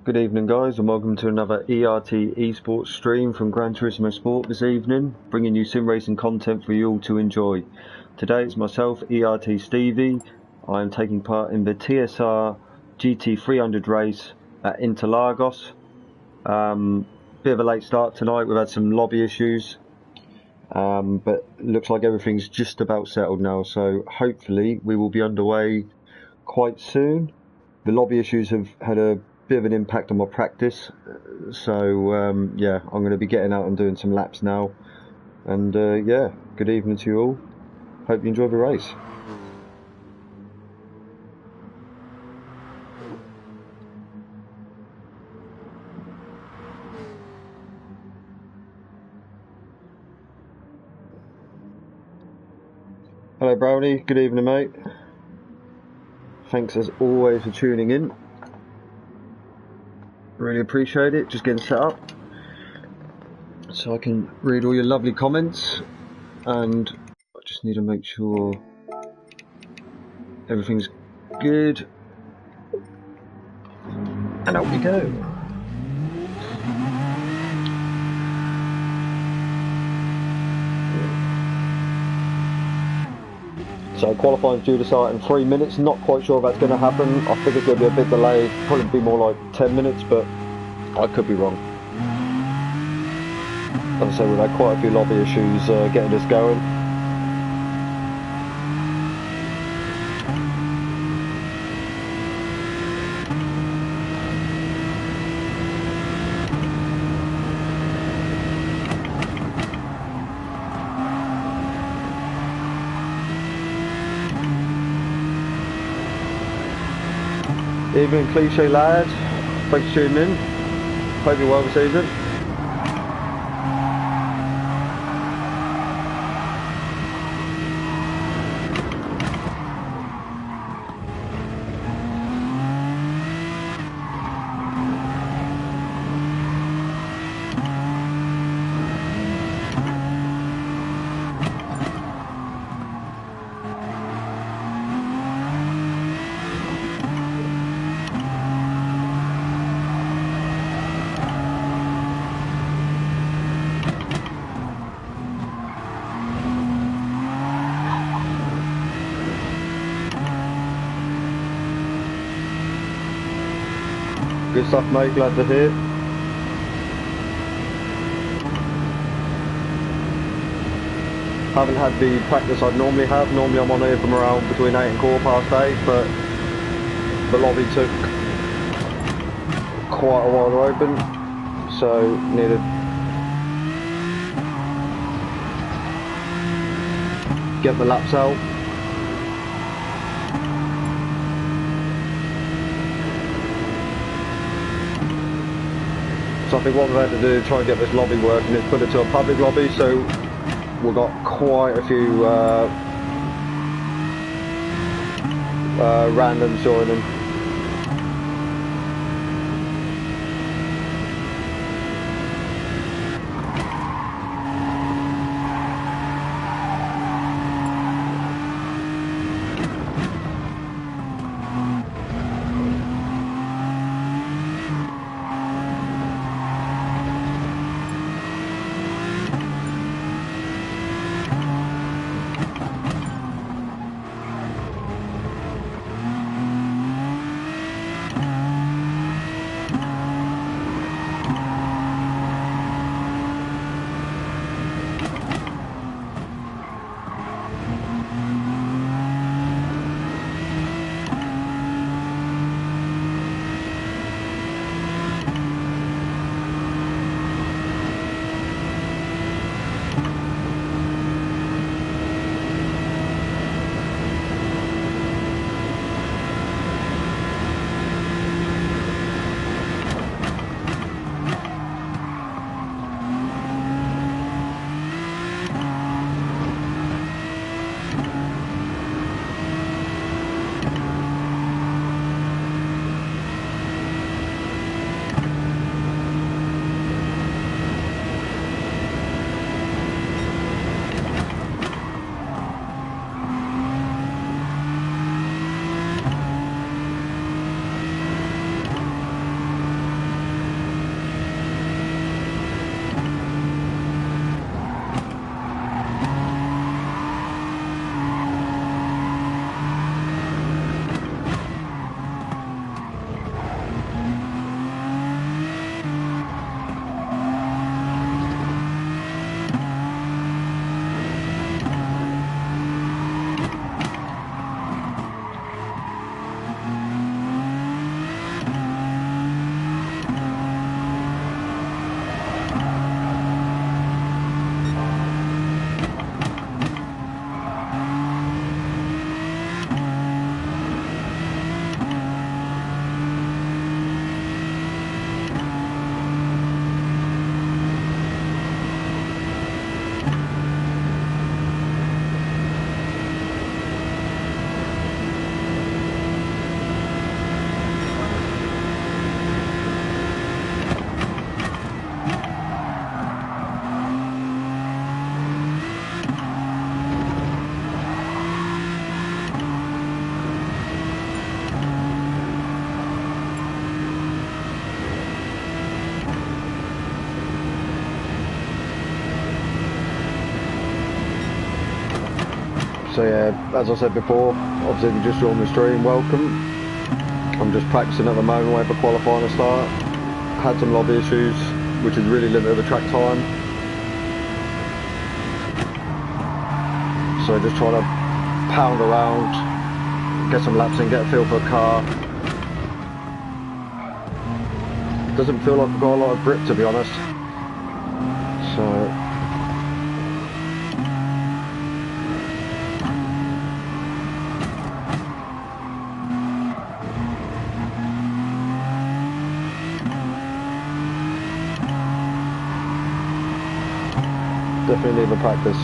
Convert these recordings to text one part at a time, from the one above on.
Good evening guys, and welcome to another ERT esports stream from Gran Turismo Sport this evening, bringing you sim racing content for you all to enjoy. Today it's myself, ERT Stevie. I am taking part in the TSR GT300 race at Interlagos. Bit of a late start tonight, we've had some lobby issues, but looks like everything's just about settled now, so hopefully we will be underway quite soon. The lobby issues have had a bit of an impact on my practice, so yeah, I'm going to be getting out and doing some laps now, and yeah, good evening to you all. Hope you enjoy the race. Hello Brownie, good evening mate. Thanks as always for tuning in. Really appreciate it. Just getting set up so I can read all your lovely comments, and I just need to make sure everything's good. And out we go. So qualifying's due to start in 3 minutes. Not quite sure if that's going to happen. I think it's going to be a bit delayed. Probably be more like 10 minutes, but I could be wrong. As I say, we've had quite a few lobby issues getting this going. Evening Cliche lad, thanks for tuning in. Hope you're well this evening. Good stuff mate, glad to hear. Haven't had the practice I'd normally have. Normally I'm on here from around between 8 and 8:15, but the lobby took quite a while to open, so needed to get the laps out. So I think what we've had to do to try and get this lobby working is put it to a public lobby, so we've got quite a few randoms joining. So yeah, as I said before, obviously if you just joined the stream, welcome. I'm just practicing at the moment, waiting for qualifying to start. Had some lobby issues, which has really limited the track time. So just trying to pound around, get some laps in, get a feel for a car. Doesn't feel like I've got a lot of grip, to be honest. So definitely need a practice.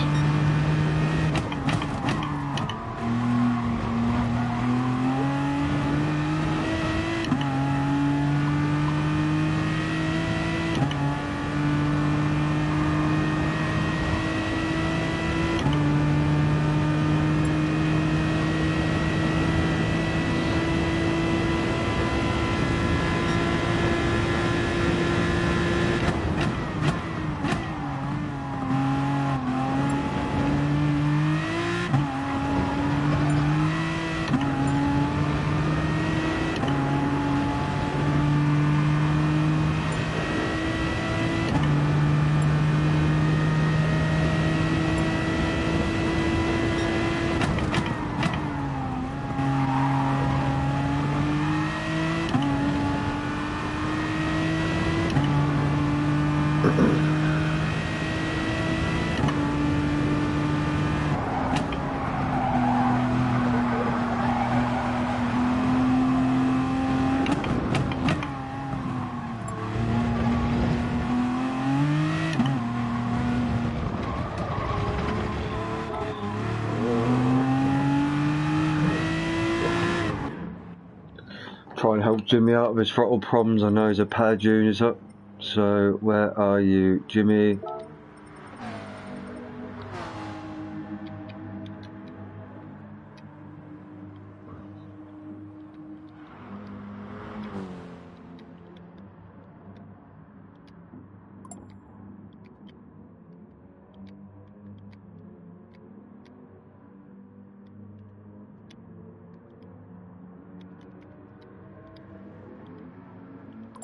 Try and help Jimmy out of his throttle problems. I know he's a pad junior's up. So where are you, Jimmy?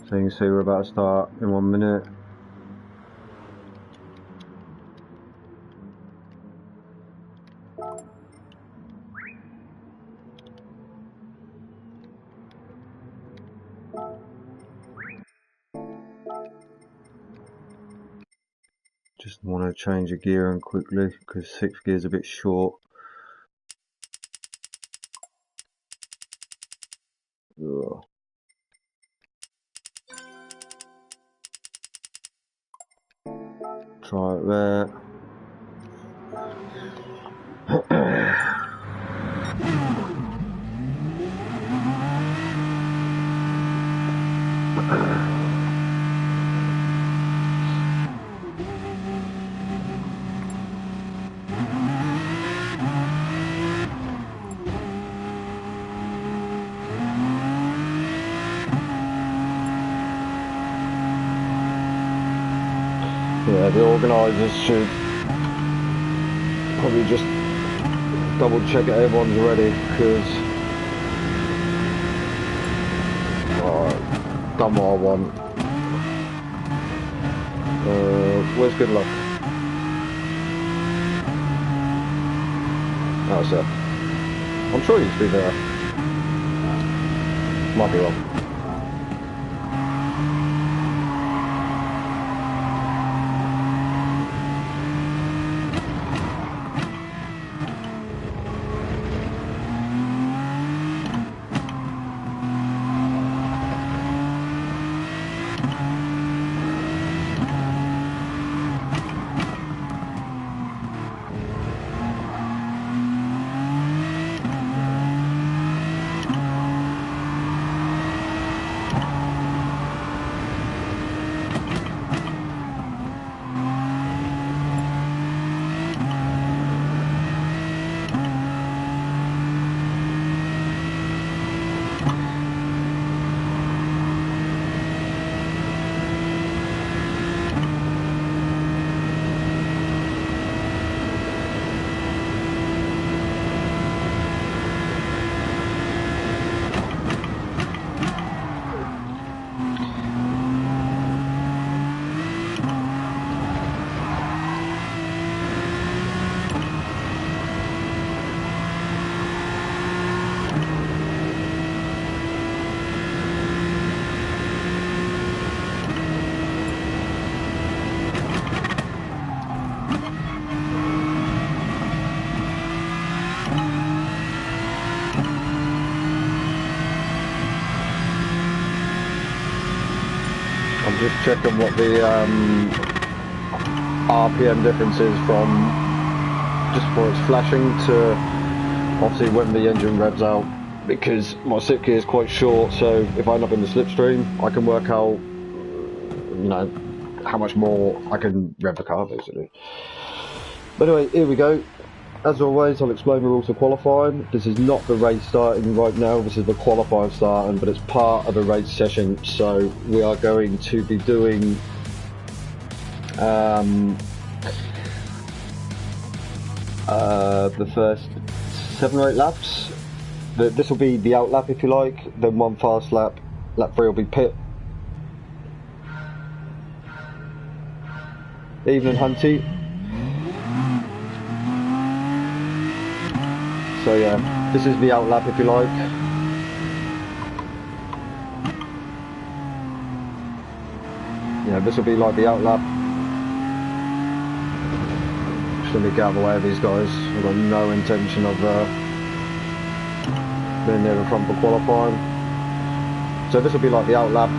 So you can see we're about to start in 1 minute. Just want to change the gear in quickly because 6th gear is a bit short. Ugh. Try it there. Yeah, the organisers should probably just double check that everyone's ready because done what I want. Where's good luck? Oh, sir. I'm sure he used to be there. Might be wrong. just checking what the RPM difference is from just before it's flashing to obviously when the engine revs out, because my slip gear is quite short, so if I end up in the slipstream I can work out, you know, how much more I can rev the car basically. But anyway, here we go. As always, I'll explain the rules for qualifying. This is not the race starting right now, this is the qualifying starting, but it's part of a race session, so we are going to be doing the first 7 or 8 laps. This will be the out lap if you like, then one fast lap. Lap 3 will be pit. Evening, Hunty. So yeah, this is the out lap if you like. Yeah, this will be like the out lap. Just let me get out of the way of these guys. I've got no intention of being near the front for qualifying. So this will be like the out lap,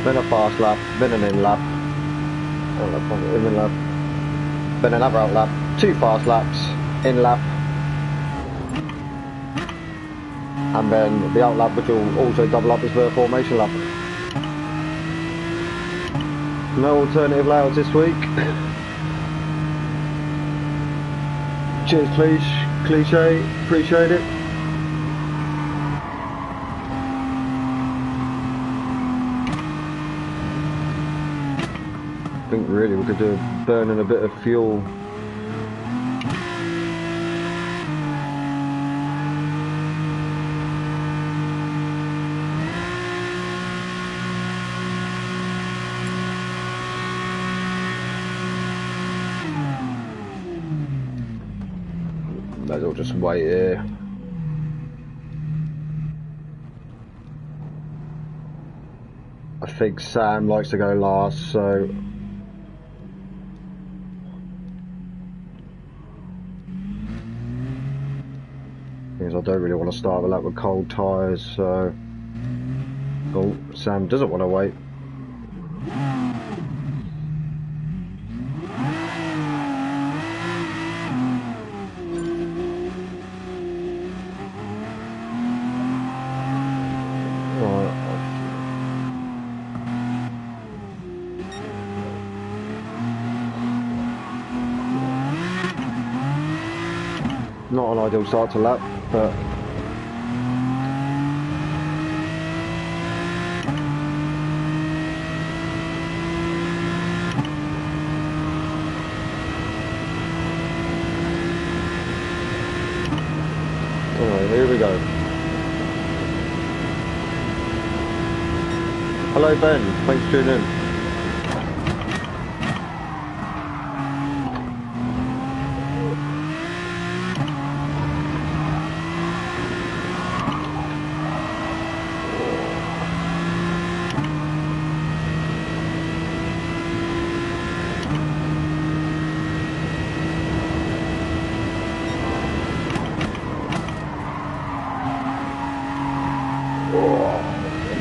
then a fast lap, then an in lap, then another out lap, 2 fast laps, in lap, and then the out lap, which will also double up as the formation lap. No alternative layouts this week. Cheers, cliche, appreciate it. I think really we could do burning a bit of fuel. Might as well just wait here. I think Sam likes to go last, so because I don't really want to start the lap with cold tyres, so oh, Sam doesn't want to wait. Not an ideal start to lap, but alright, here we go. Hello Ben, thanks for tuning in.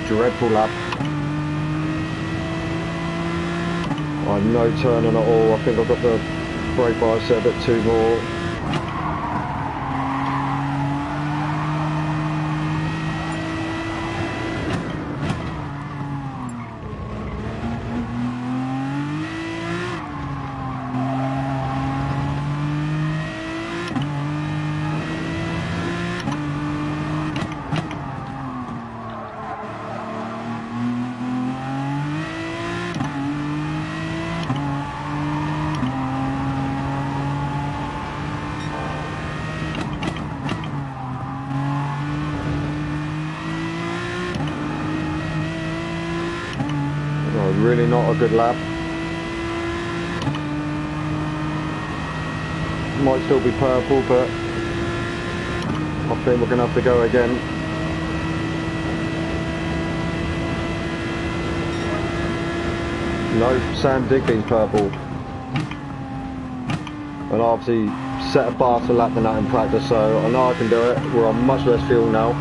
Dreadful lap. I'm no turning at all. I think I've got the brake bar set a bit too more. Really not a good lap. Might still be purple, but I think we're going to have to go again. No, Sam Digby's purple. And I obviously set a faster lap than that in practice, so I know I can do it. We're on much less fuel now.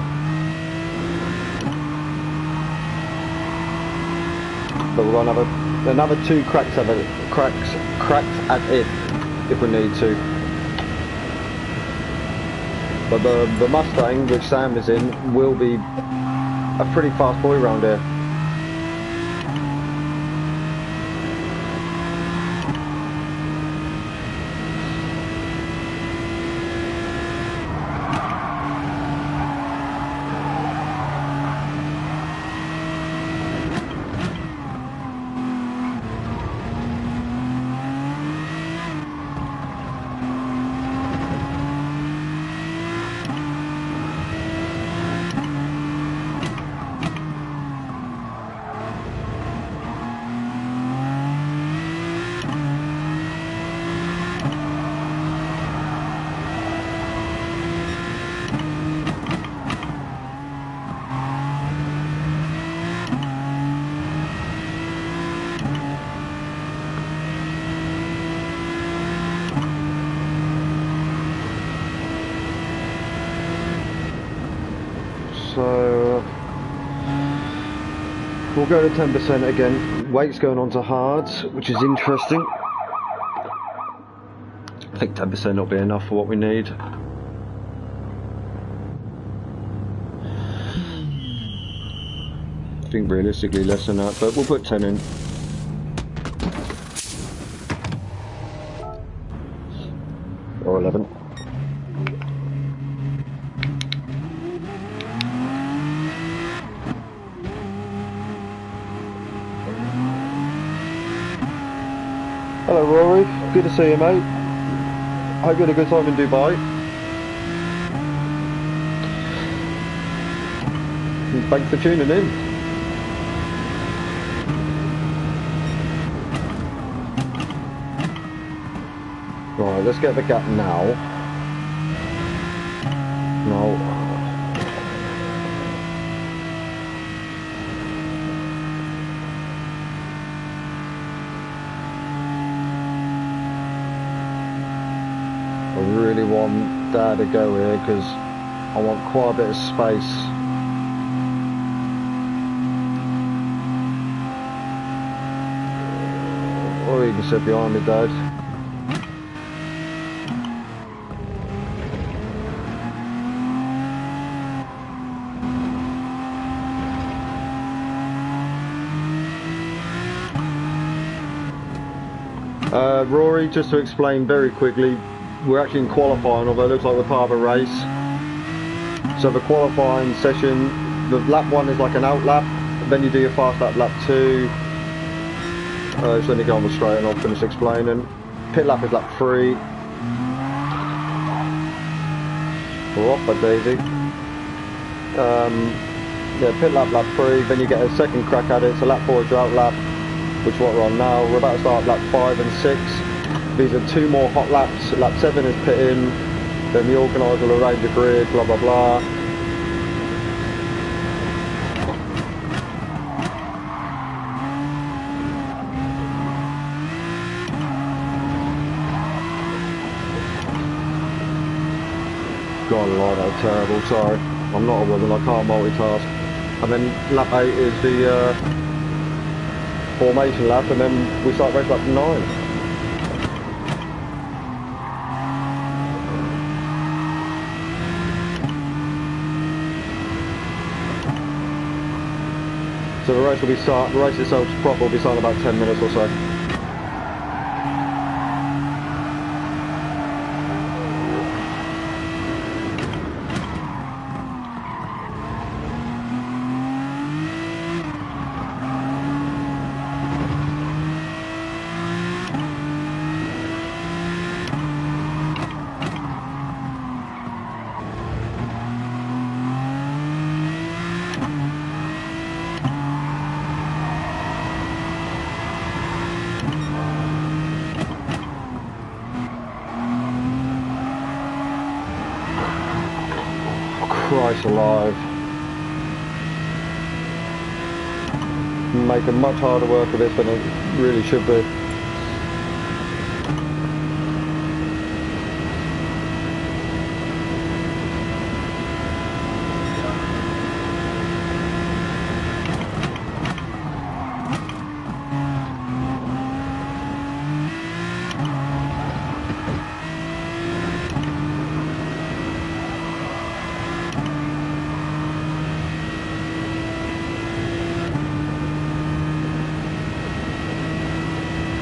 but we're gonna have another 2 cracks at it if we need to. But the Mustang, which Sam is in, will be a pretty fast boy round here. So we'll go to 10% again. Weight's going on to hards, which is interesting. I think 10% will be enough for what we need. I think realistically less than that, but we'll put 10 in. Or 11. Hello Rory, good to see you mate. Hope you had a good time in Dubai. And thanks for tuning in. Right, let's get the gap now. Now. I really want Dad to go here because I want quite a bit of space. Or you can sit behind me, Dad. Rory, just to explain very quickly, we're actually in qualifying, although it looks like we're part of a race. So the qualifying session, the lap 1 is like an out lap, then you do your fast lap 2. So then you go on the straight and I'll finish explaining. Pit lap is lap 3. We're off by Daisy. Yeah, pit lap 3, then you get a second crack at it, so lap 4 is your out lap, which is what we're on now. We're about to start lap 5 and 6. These are 2 more hot laps. Lap 7 is pit in, then the organiser will arrange a grid, blah blah blah. God, Lord, that was terrible, sorry. I'm not a woman, I can't multitask. And then lap 8 is the formation lap, and then we start race lap 9. So the race itself proper will be starting about 10 minutes or so. Christ alive. Making much harder work of this than it really should be.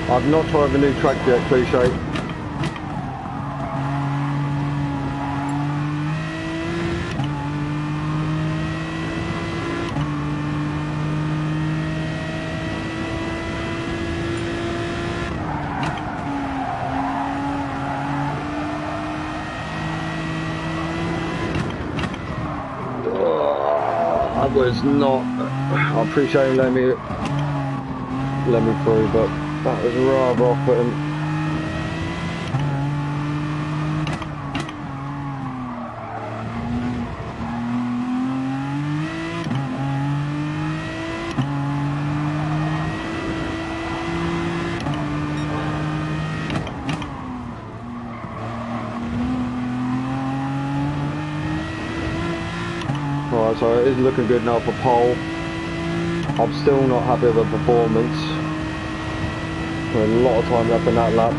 I've not tried the new track yet, Cliche. That was not. I appreciate him letting me through, but that was rather off-putting. Right, so it is looking good now for pole. I'm still not happy with the performance. A lot of time left in that lap,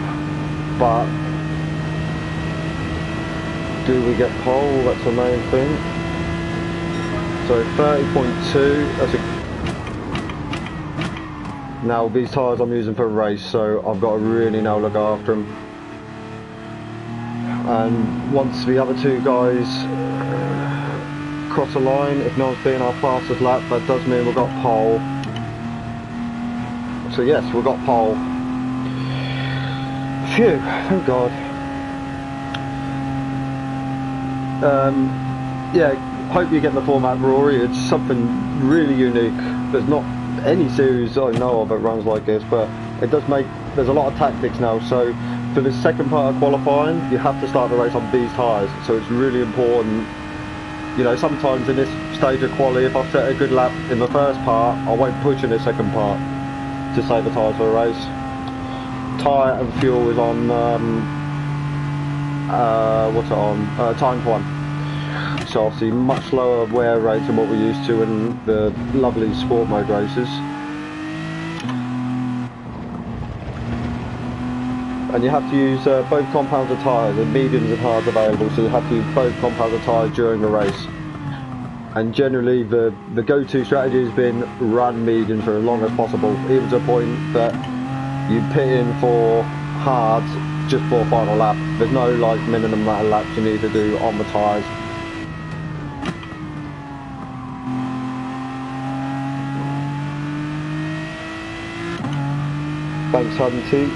but do we get pole? That's the main thing. So 30.2. That's a. Now these tyres I'm using for a race, so I've got to really now look after them. And once the other two guys cross the line, if no one's beating our fastest lap, that does mean we've got pole. So yes, we've got pole. Phew, thank God. Yeah, hope you get the format, Rory. It's something really unique. There's not any series I know of that runs like this, but it does make, there's a lot of tactics now. So for the second part of qualifying, you have to start the race on these tyres. So it's really important. You know, sometimes in this stage of quali, if I've set a good lap in the first part, I won't push in the second part to save the tyres for the race. Tyre and fuel is on, what's it on? Timed 1. So obviously much lower wear rates than what we're used to in the lovely sport mode races. And you have to use both compounds of tyres, and mediums and hards available, so you have to use both compounds of tyres during the race. And generally the go-to strategy has been run mediums for as long as possible, even to the point that you pit in for hards just for final lap. There's no like minimum amount of laps you need to do on the tyres. Thanks, Hunty.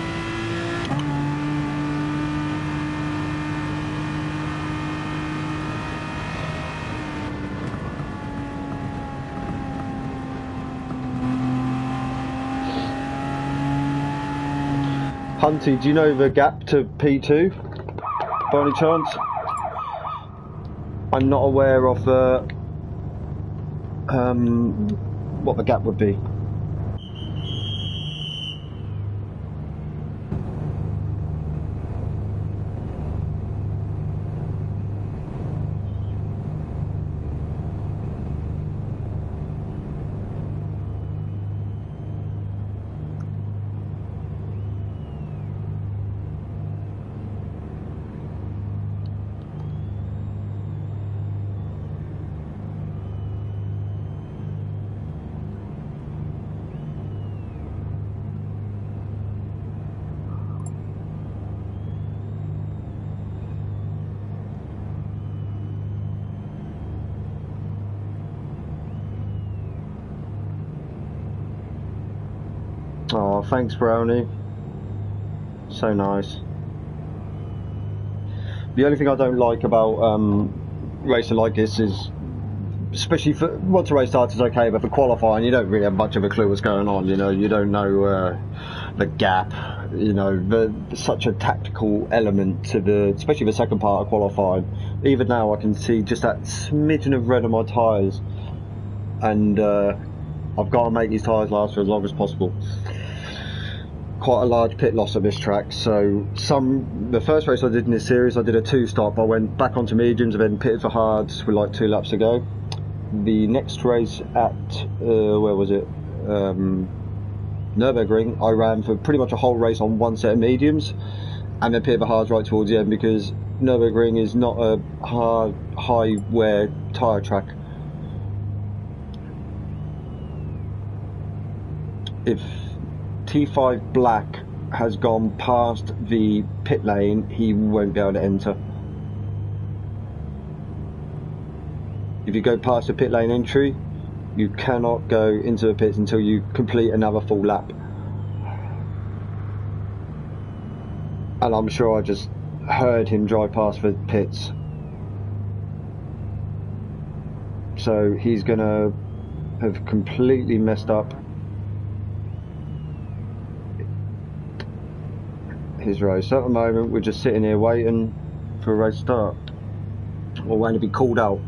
Hunty, do you know the gap to P2 by any chance? I'm not aware of what the gap would be. Oh, thanks, Brownie. So nice. The only thing I don't like about racing like this is, especially for once a race starts is okay, but for qualifying you don't really have much of a clue what's going on. You know, you don't know the gap. You know, such a tactical element to especially the second part of qualifying. Even now I can see just that smidgen of red on my tyres, and I've got to make these tyres last for as long as possible. Quite a large pit loss at this track. So the first race I did in this series, I did a 2-stop. I went back onto mediums and then pitted for hards with like 2 laps to go. The next race at where was it? Nürburgring, I ran for pretty much a whole race on 1 set of mediums, and then pitted for hards right towards the end because Nürburgring is not a high wear tyre track. If T5 black has gone past the pit lane, he won't be able to enter. If you go past the pit lane entry, you cannot go into the pits until you complete another full lap. And I'm sure I just heard him drive past the pits. So he's gonna have completely messed up his race. So at the moment we're just sitting here waiting for a race start. We're waiting to be called out.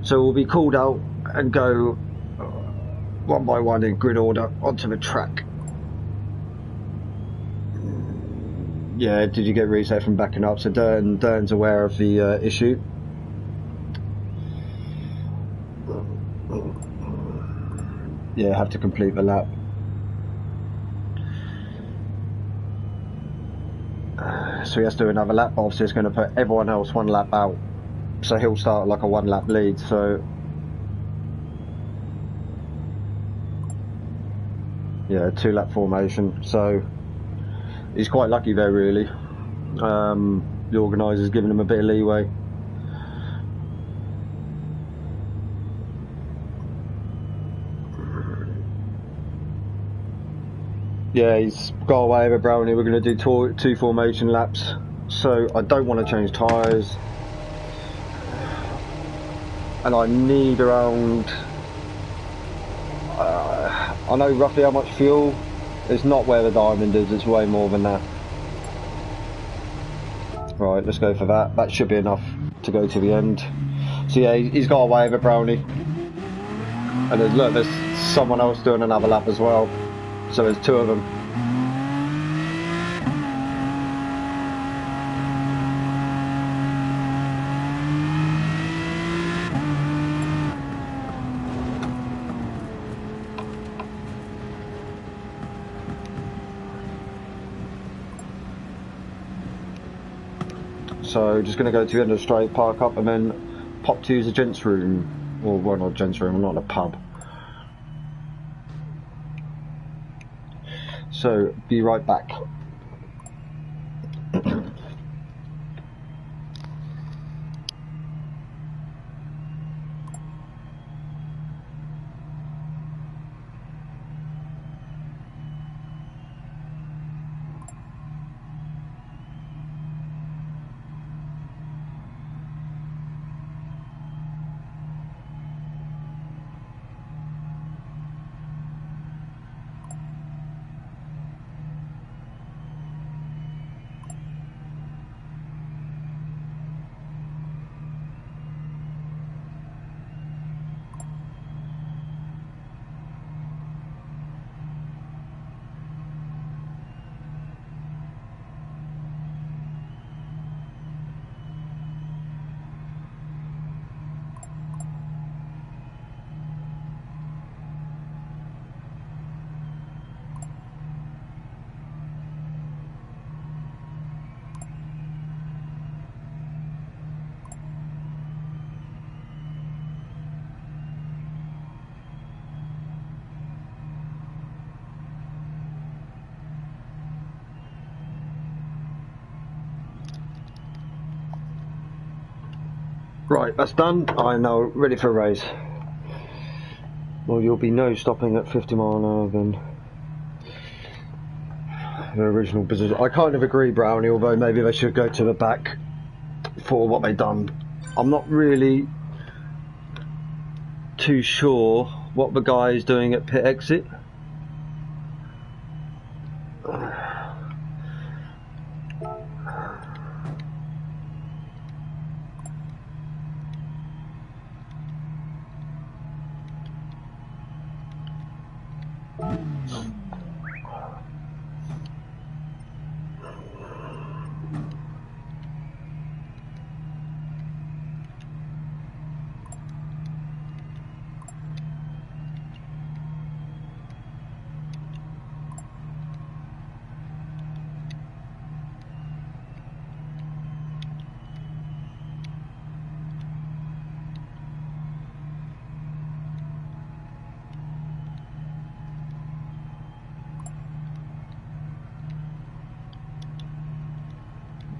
So we'll be called out and go one by one in grid order onto the track. Yeah, did you get reset from backing up? So Dern's aware of the issue. Yeah, have to complete the lap. So he has to do another lap. Obviously it's going to put everyone else one lap out. So he'll start like a 1 lap lead. So yeah, 2 lap formation. So he's quite lucky there really. The organiser's giving him a bit of leeway. Yeah, he's got away with Brownie. We're going to do 2 formation laps. So I don't want to change tyres. And I need around... I know roughly how much fuel. It's not where the diamond is, it's way more than that. Right, let's go for that. That should be enough to go to the end. So yeah, he's got away with it, Brownie. And there's someone else doing another lap as well. So there's 2 of them. So just going to go to the end of the straight, park up and then pop to the gents room. Or well, not gents room, not a pub. So be right back. Right, that's done. I'm now ready for a race. Well, you'll be no stopping at 50 mile an hour then. The original position. I kind of agree, Brownie, although maybe they should go to the back for what they've done. I'm not really too sure what the guy is doing at pit exit.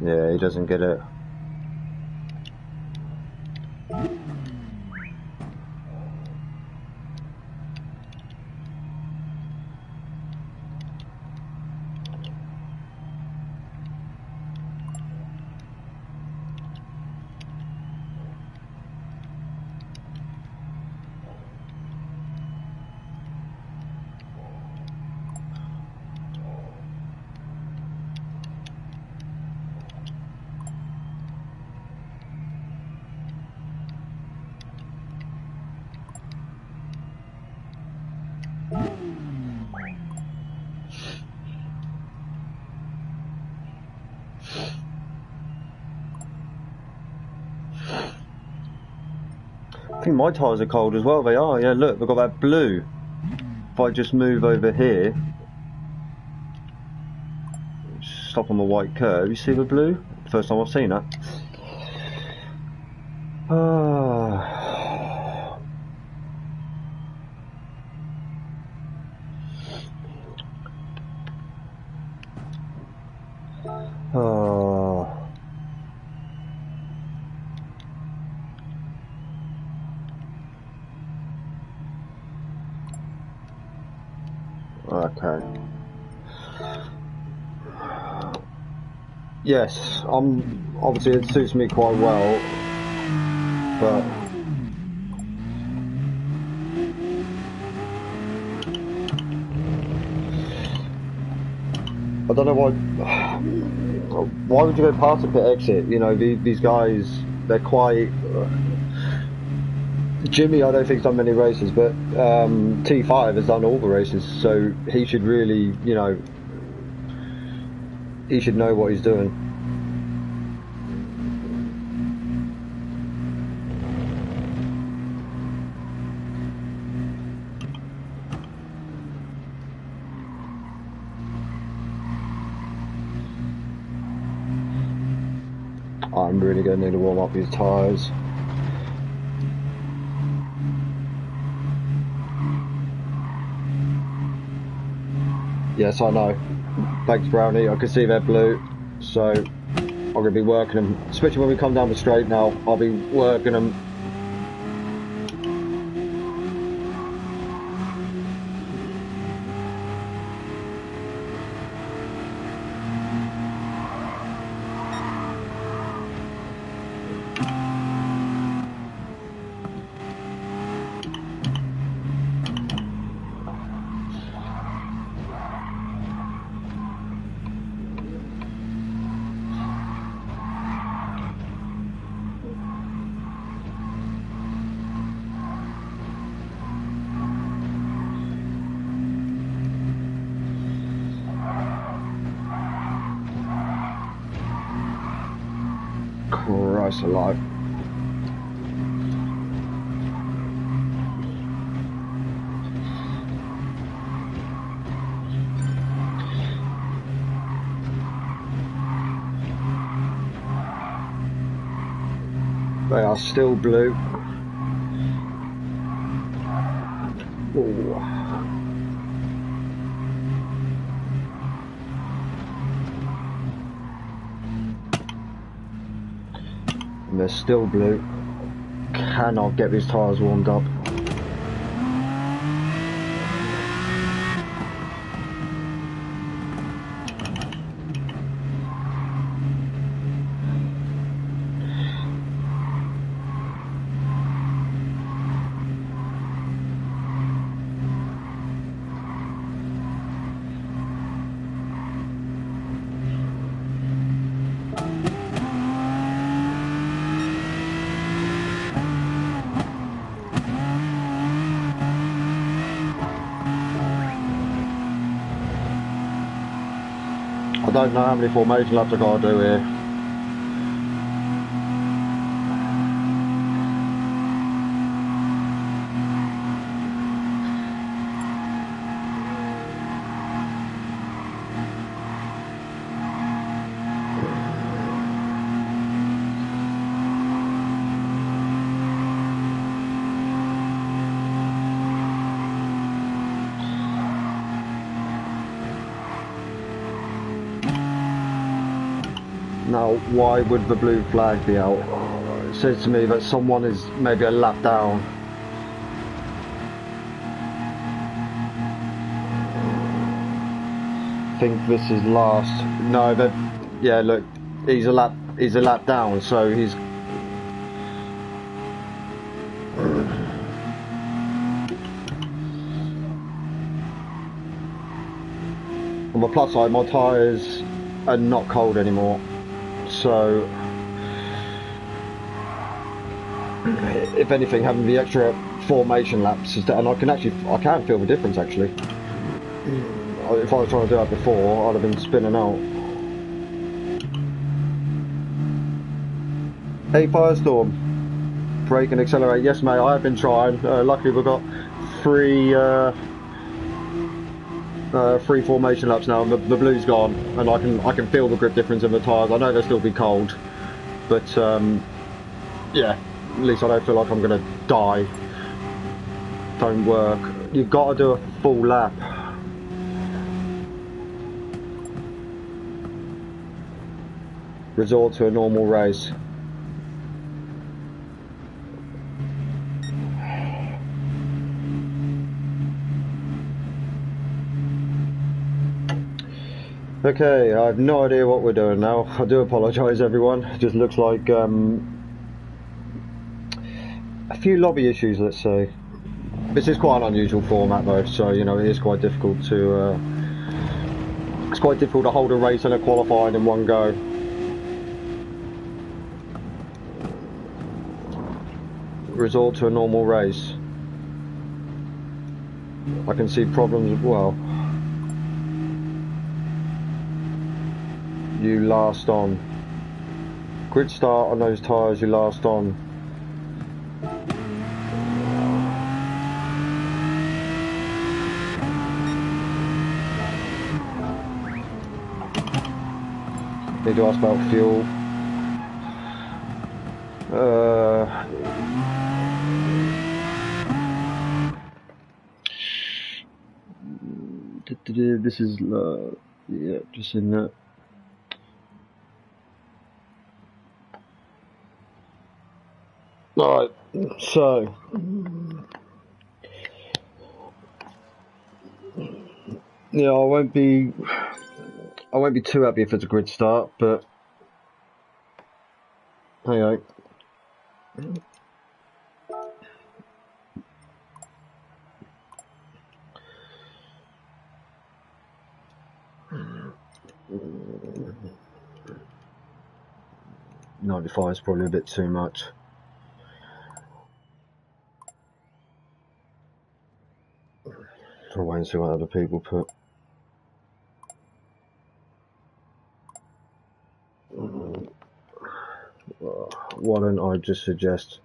Yeah, he doesn't get it. I think my tyres are cold as well. They are. Yeah, look, they've got that blue. If I just move over here, stop on the white curve, you see the blue? First time I've seen that. Okay. Yes, obviously it suits me quite well, but I don't know why would you go past the pit exit? You know, these guys, they're quite Jimmy, I don't think, has done many races, but T5 has done all the races, so he should really, you know, he should know what he's doing. I'm really going to need to warm up these tyres. Yes, I know. Thanks, Brownie. I can see they're blue, so I'm going to be working them, especially when we come down the straight now. I'll be working them. Christ alive. They are still blue. Ooh. And they're still blue. Cannot get these tyres warmed up. I don't know how many formation laps I've got to do here. Now, why would the blue flag be out? It says to me that someone is maybe a lap down. I think this is last. No, that, yeah, look, he's a lap down, so he's. On the plus side, my tyres are not cold anymore, so if anything, having the extra formation laps, and I can feel the difference actually. If I was trying to do that before, I'd have been spinning out. Hey Firestorm, brake and accelerate. Yes mate, I have been trying. Luckily we've got three formation laps now, and the blue's gone, and I can feel the grip difference in the tyres. I know they'll still be cold, but yeah, at least I don't feel like I'm gonna die. Don't work. You've got to do a full lap. Resort to a normal race. Okay, I have no idea what we're doing now. I do apologise everyone. It just looks like a few lobby issues, let's say. This is quite an unusual format though, so you know it is quite difficult to it's quite difficult to hold a race and a qualifying in one go. Resort to a normal race. I can see problems as well. You last on. Grid start on those tyres, you last on. Need to ask about fuel. This is yeah, just in that. Alright, so yeah, I won't be too happy if it's a grid start, but hey, hey. 95 is probably a bit too much. I'll wait and see what other people put. Why don't I just suggest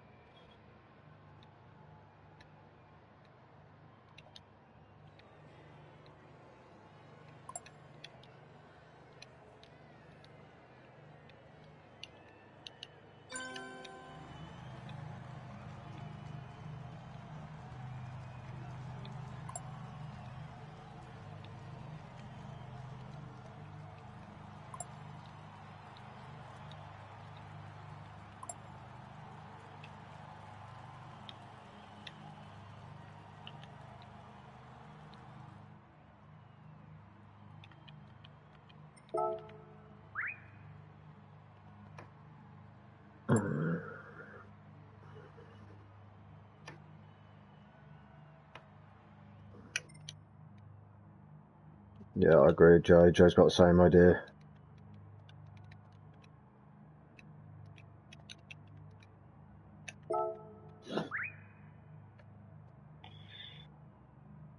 yeah, I agree with Joe. Joe's got the same idea.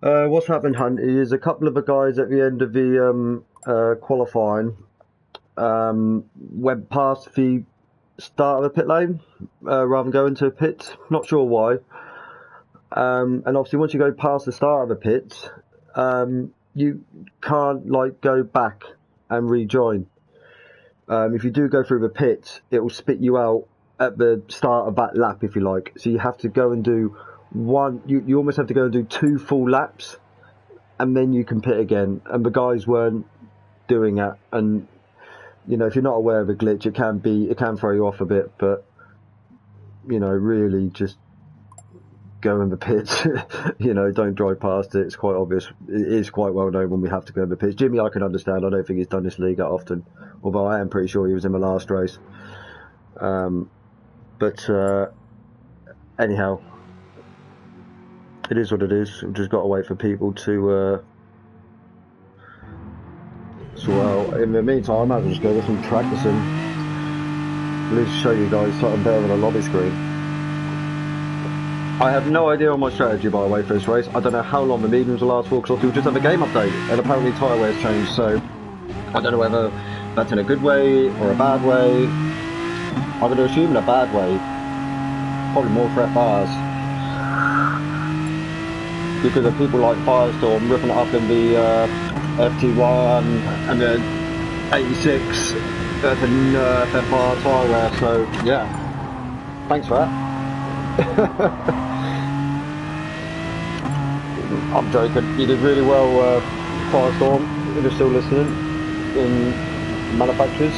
What's happened, Hunt, is a couple of the guys at the end of the qualifying went past the start of the pit lane rather than going to a pit. Not sure why. And obviously once you go past the start of the pit, you can't like go back and rejoin. If you do go through the pit, it will spit you out at the start of that lap, if you like. So you have to go and do one, you almost have to go and do 2 full laps, and then you can pit again. And the guys weren't doing that, and you know, if you're not aware of a glitch, it can throw you off a bit, but you know, really just go in the pits. You know, don't drive past it. It's quite obvious. It is quite well known when we have to go in the pits. Jimmy, I can understand. I don't think he's done this league that often, although I am pretty sure he was in the last race. But anyhow, it is what it is. We've just got to wait for people to sort out. In the meantime, I might as well just go with some practicing. At least show you guys something better than a lobby screen. I have no idea on my strategy, by the way, for this race. I don't know how long the mediums will last for, because we just have a game update, and apparently tyre wear's changed, so I don't know whether that's in a good way or a bad way. I'm going to assume in a bad way. Probably more for FRs. Because of people like Firestorm ripping it up in the FT1 and the 86 that's a Nerf FR tyre wear, so yeah. Thanks for that. I'm joking. You did really well, Firestorm, if you're still listening, in manufacturers.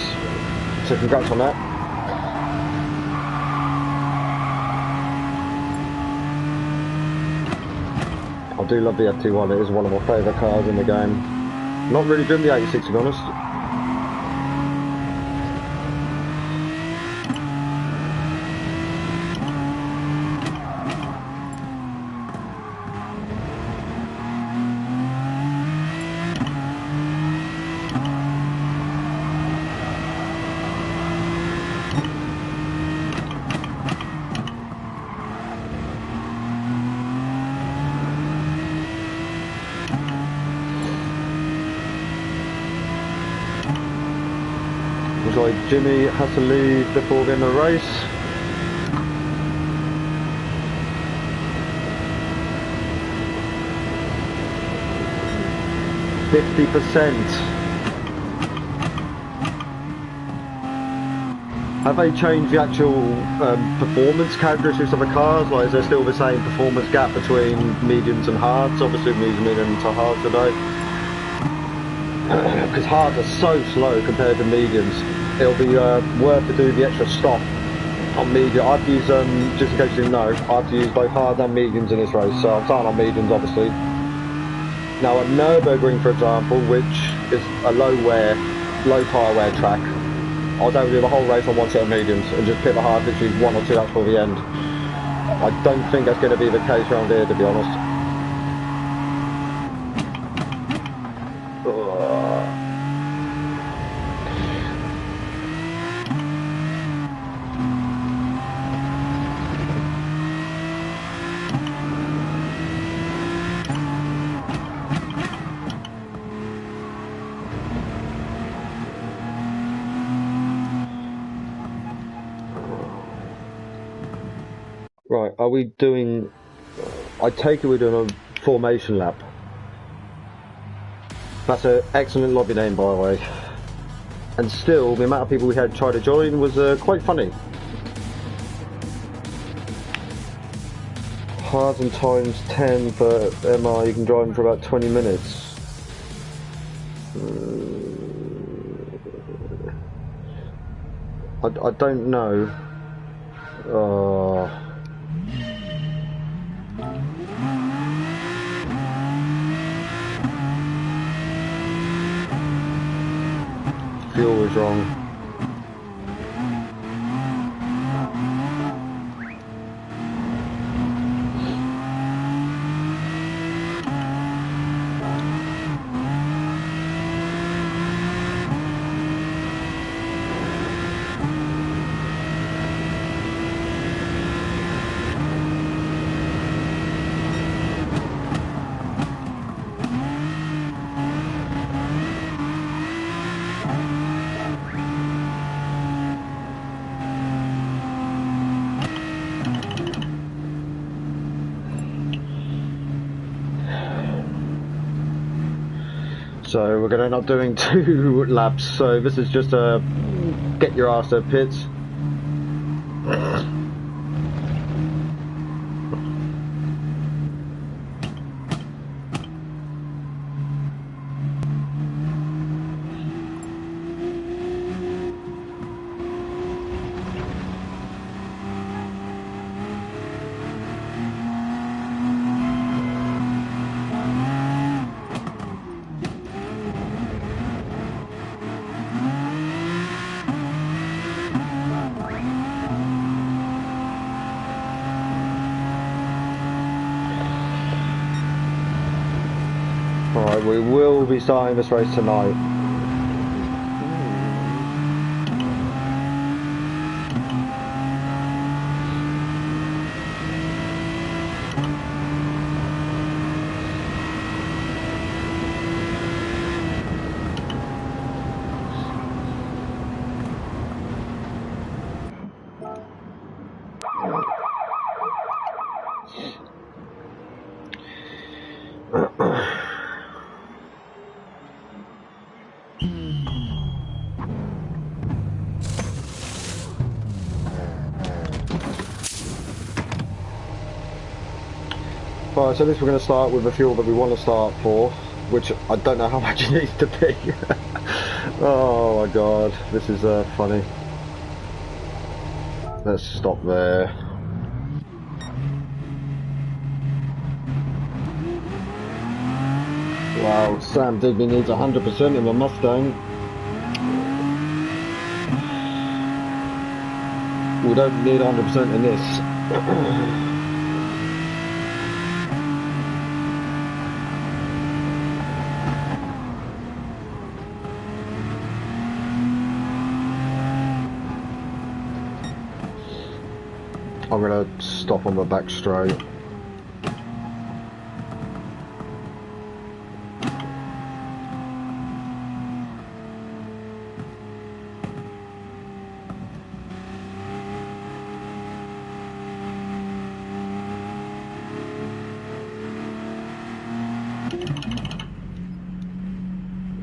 So congrats on that. I do love the FT1. It is one of my favourite cars in the game. Not really driven the 86, to be honest. Looks like Jimmy has to leave before getting the race. %. Have they changed the actual performance characteristics of the cars? Like, is there still the same performance gap between mediums and hards? Obviously, we're moving into hards today. Because hards are so slow compared to mediums. It'll be worth to do the extra stop on medium. I've used, just in case you didn't know, I have to use both hards and mediums in this race, so I'm starting on mediums, obviously. Now at Nürburgring, for example, which is a low tyre wear track, I was able to do the whole race on one set of mediums and just pit the hard literally 1 or 2 laps before the end. I don't think that's going to be the case around here, to be honest. Right, are we doing... I take it we're doing a formation lap. That's an excellent lobby name, by the way. And still, the amount of people we had try to join was quite funny. Hards and times 10 for MR, you can drive them for about 20 minutes. I don't know. Fuel was wrong. So we're going to end up doing 2 laps, so this is just a get your ass to pits. But we will be starting this race tonight. Right, so this we're going to start with the fuel that we want to start for, which I don't know how much it needs to be. Oh my god, this is funny. Let's stop there. Wow, Sam Digby needs 100% in the Mustang. We don't need 100% in this. I'm going to stop on the back straight.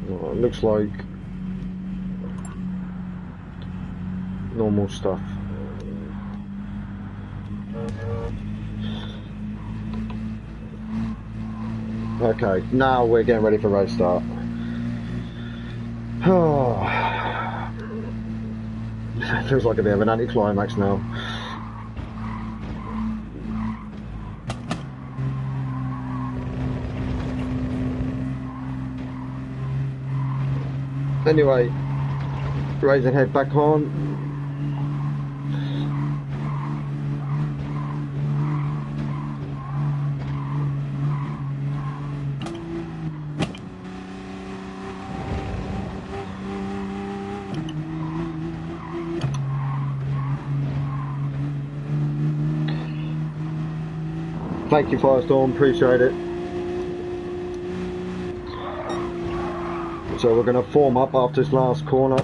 Well, it looks like normal stuff. Okay, now we're getting ready for race start. It feels like a bit of an anticlimax now. Anyway, raising head back on. Thank you, Firestorm, appreciate it. So we're going to form up after this last corner.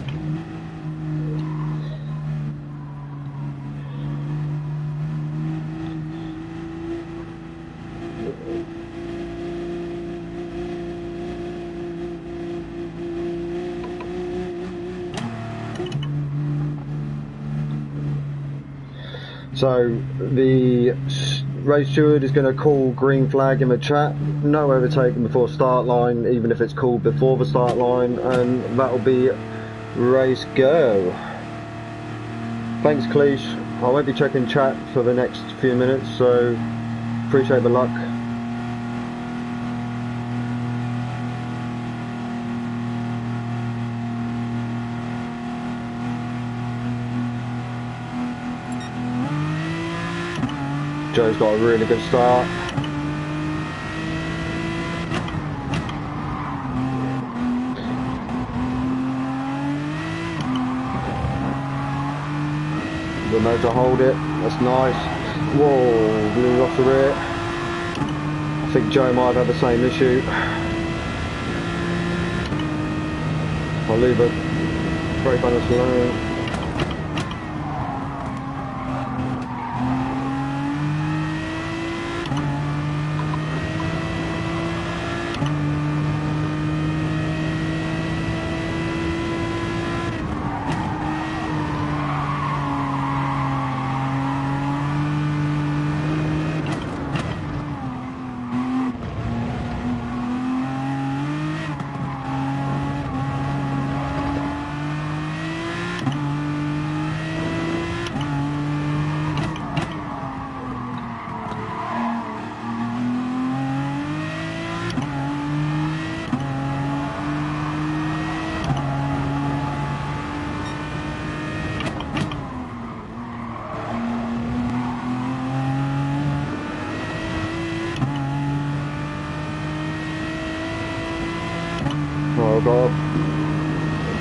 So the race steward is going to call green flag in the chat, no overtaking before start line, even if it's called before the start line, and that'll be race go. Thanks, Cleesh. I won't be checking chat for the next few minutes, so appreciate the luck. Joe's got a really good start. The motor hold it, that's nice. Whoa, blew off the rear. I think Joe might have had the same issue. I'll leave it. Brake on us alone.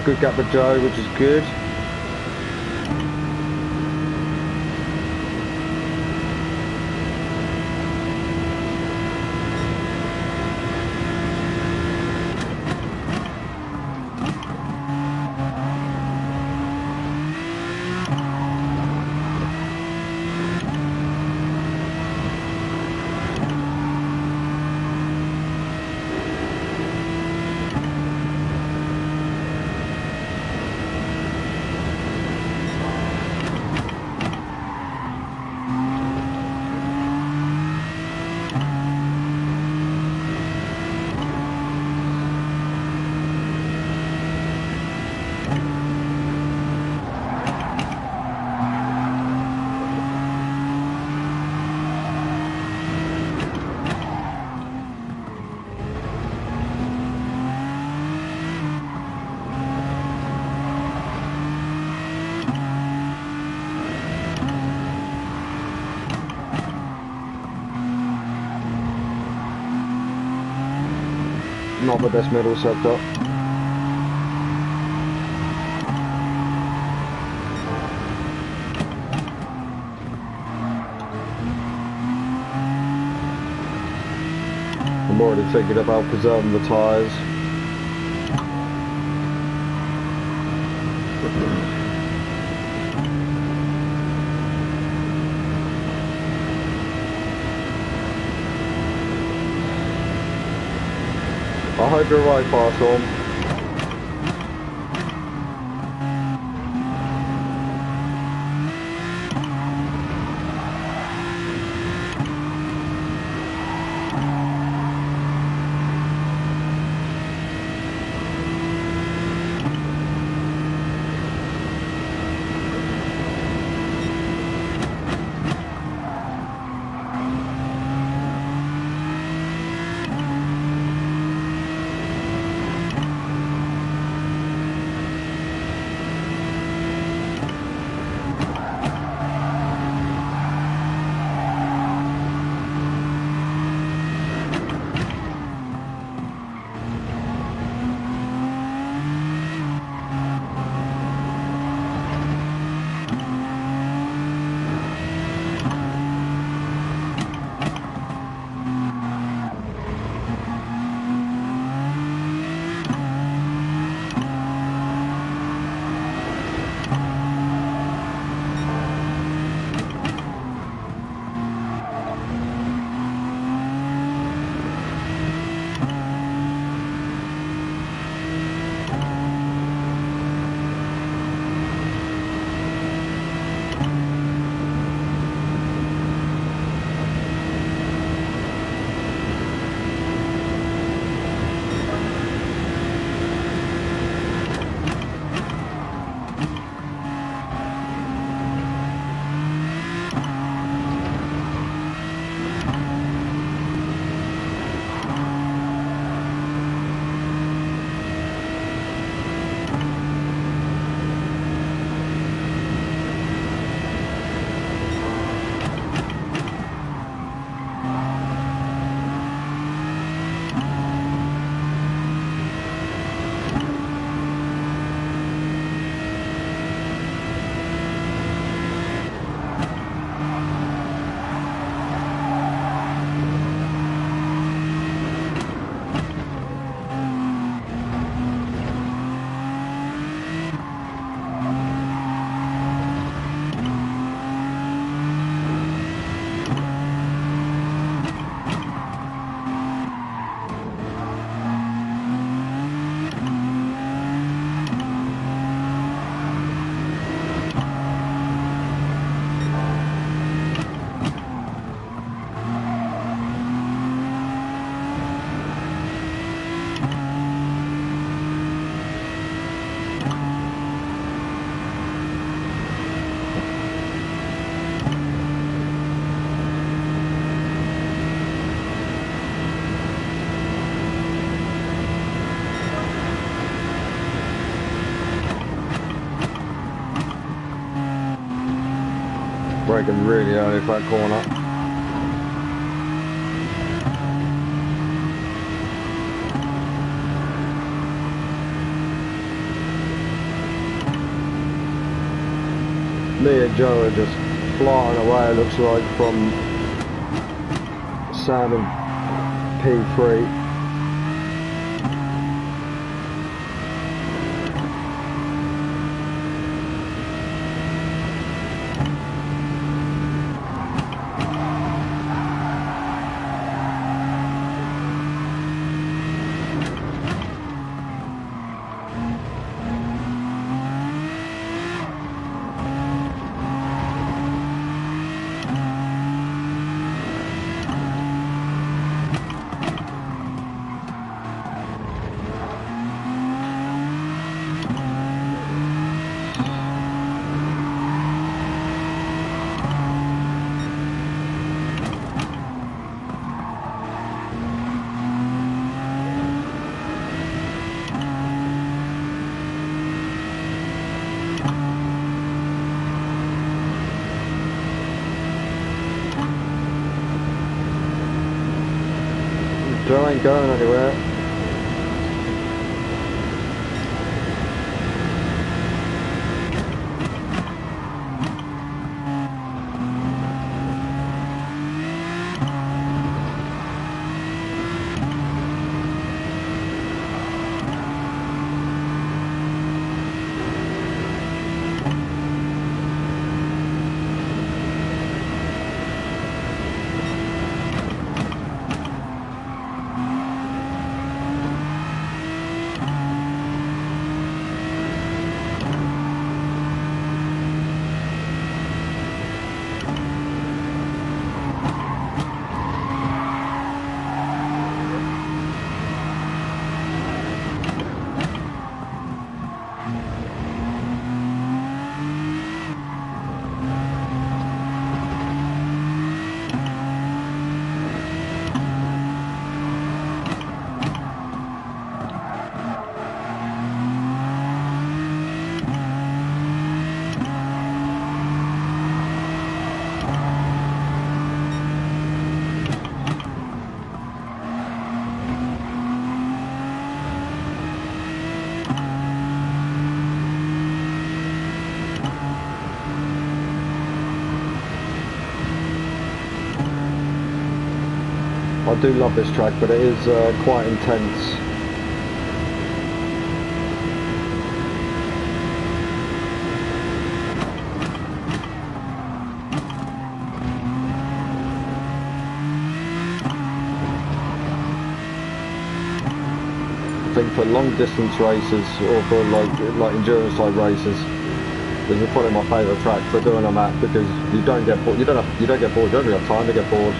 good gap with Joe, which is good. Not the best middle sector. I'm already thinking about preserving the tyres. I hope you're right, Firestorm. Braking really early for that corner. Me and Joe are just flying away, it looks like, from Sam and P3. Joe ain't going anywhere. I do love this track, but it is quite intense. I think for long distance races or for like endurance type races, this is probably my favourite track for doing them at, because you don't get bored. You don't get bored. You don't really have time to get bored.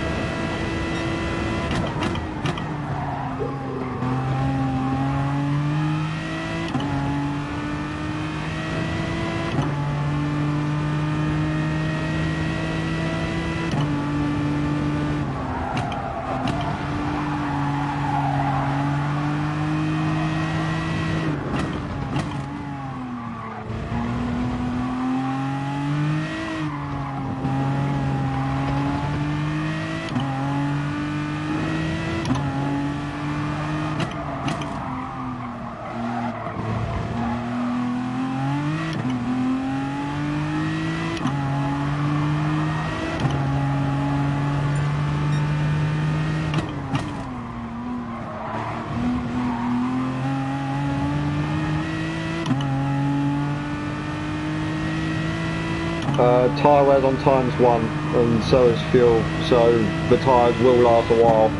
Tyre wear's on ×1, and so is fuel, so the tyres will last a while.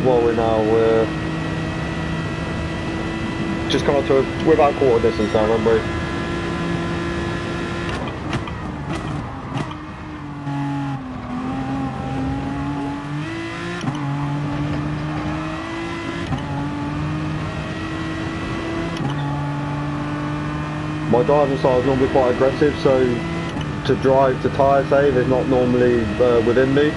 We're just come up to we're about quarter distance now, aren't we? My driving style is normally quite aggressive, so to drive to tyre save is not normally within me.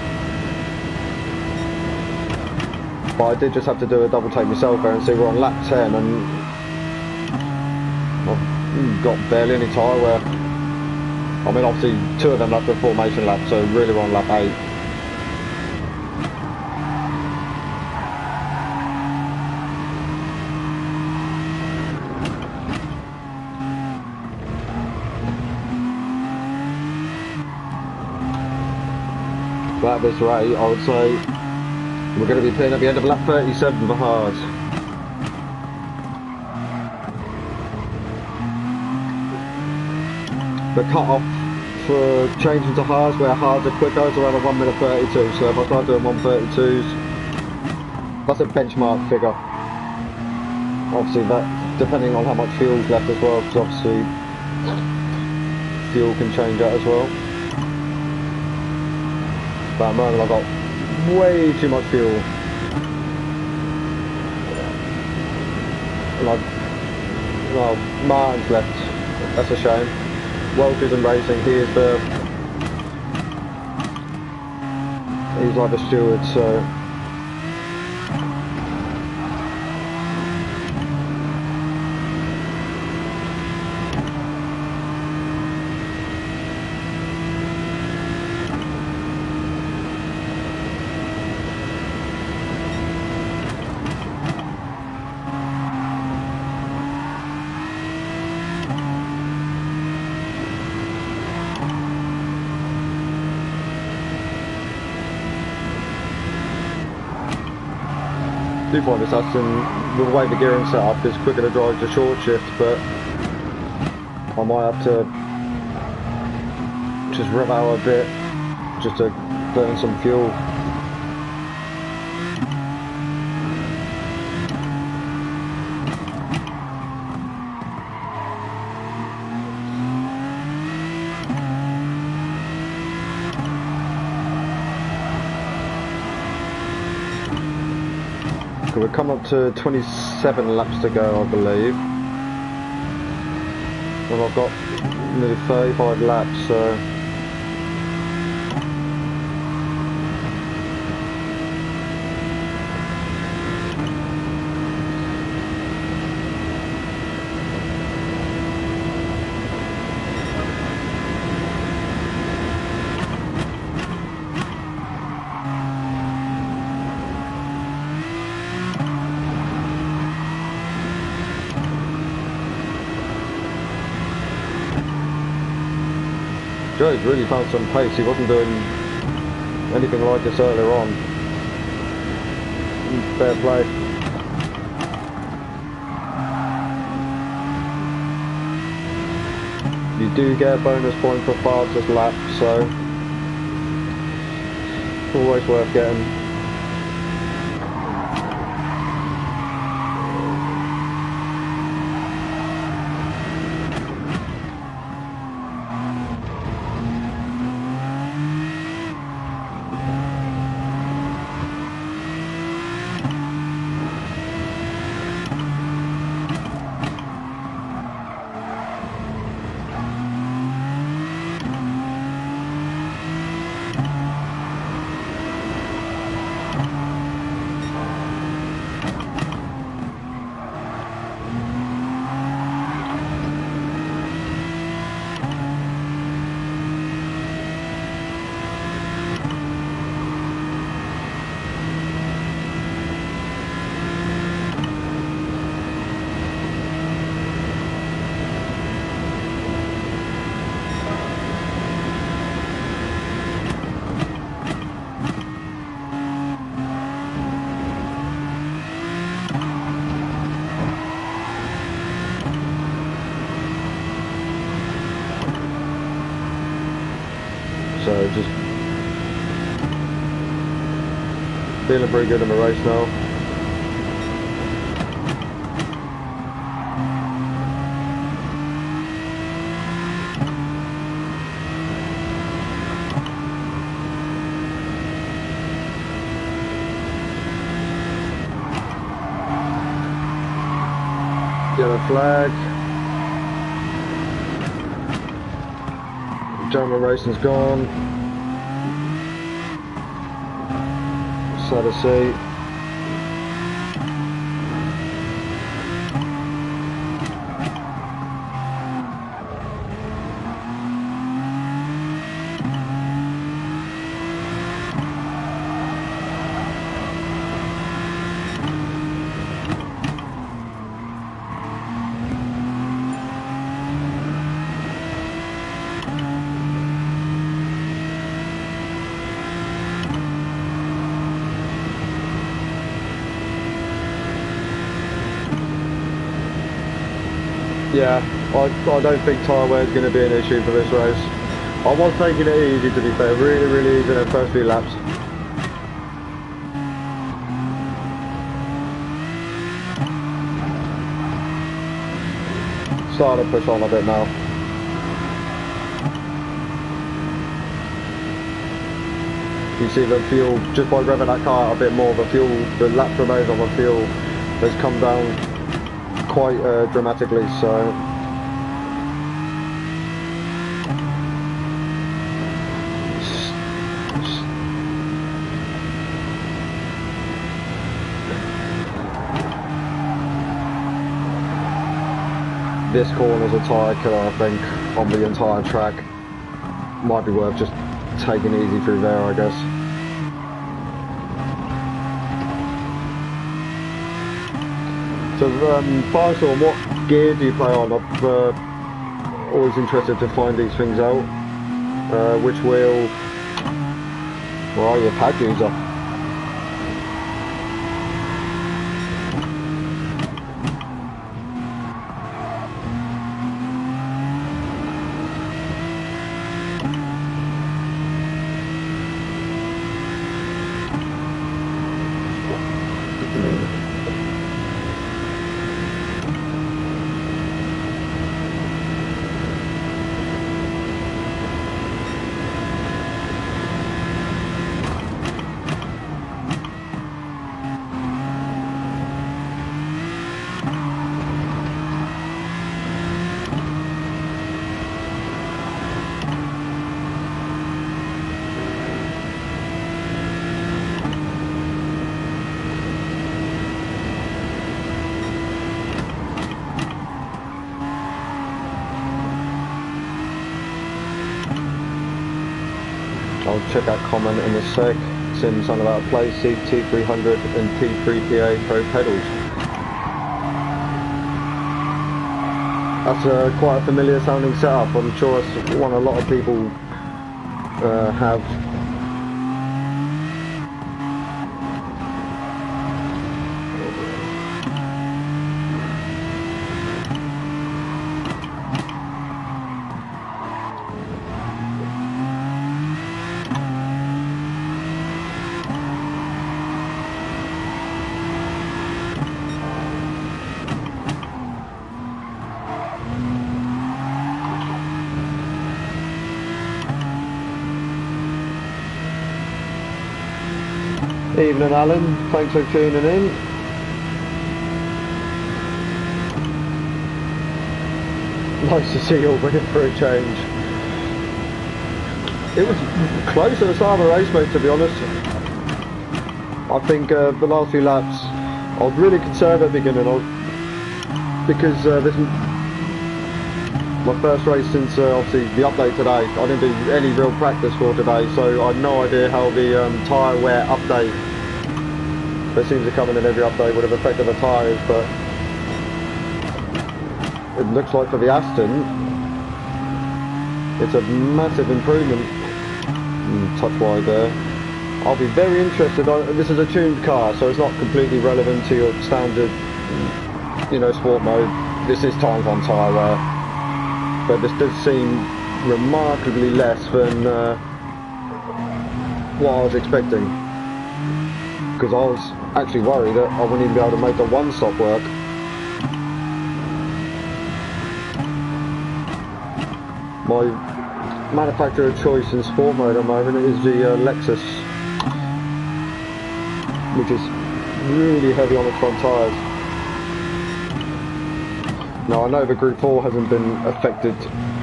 But I did just have to do a double take myself there and see we're on lap 10 and I've got barely any tyre wear. I mean, obviously 2 of them lap the formation lap, so really we're on lap 8. But at this rate, I would say we're going to be pitting at the end of lap 37 for hards. The cut-off for changing to hards, where hards are quicker, is around a 1 minute 32. So if I start doing 1:32s, that's a benchmark figure. Obviously, that depending on how much fuel's left as well, because obviously fuel can change that as well. But at the moment, I've got way too much fuel. Like, well, Martin's left. That's a shame. Welch isn't racing. He's like the steward, so. I do find this Aston, the way the gearing set up is quicker to drive the short shift, but I might have to just rev out a bit just to burn some fuel. We've come up to 27 laps to go, I believe. Well, I've got nearly 35 laps, so. Joe's really found some pace. He wasn't doing anything like this earlier on. Fair play. You do get a bonus point for fastest lap, so always worth getting. So just feeling pretty good in the race now. Yellow flag. German racing's gone. Sad to see. Yeah, I don't think tyre wear is going to be an issue for this race. I was taking it easy, to be fair, really easy in the first few laps. Starting to push on a bit now. You see the fuel, just by revving that car out a bit more, the lap remains on the fuel has come down quite dramatically, so this corner's a tyre killer, I think, on the entire track. Might be worth just taking it easy through there, I guess. So, Firestorm, what gear do you play on? I'm always interested to find these things out. Which wheel? Where are you, pad user? I'll check that comment in a sec. Sim something about a play GT300 and T3PA Pro pedals. That's quite a familiar sounding setup. I'm sure it's one a lot of people have. Evening Alan, thanks for tuning in. Nice to see you all bringing for a change. It was close at the start of the race, mate, to be honest. I think the last few laps I was really concerned at the beginning because this is my first race since obviously the update today. I didn't do any real practice for today, so I had no idea how the tyre wear update that seems to come in every update would have affected the tyres, but it looks like for the Aston it's a massive improvement. Touch wide there. I'll be very interested. This is a tuned car, so it's not completely relevant to your standard, you know, sport mode. This is times on tyre wear, but this does seem remarkably less than what I was expecting, because I was actually worried that I wouldn't even be able to make the one stop work. My manufacturer of choice in sport mode at the moment is the Lexus, which is really heavy on the front tyres. Now I know the Group 4 hasn't been affected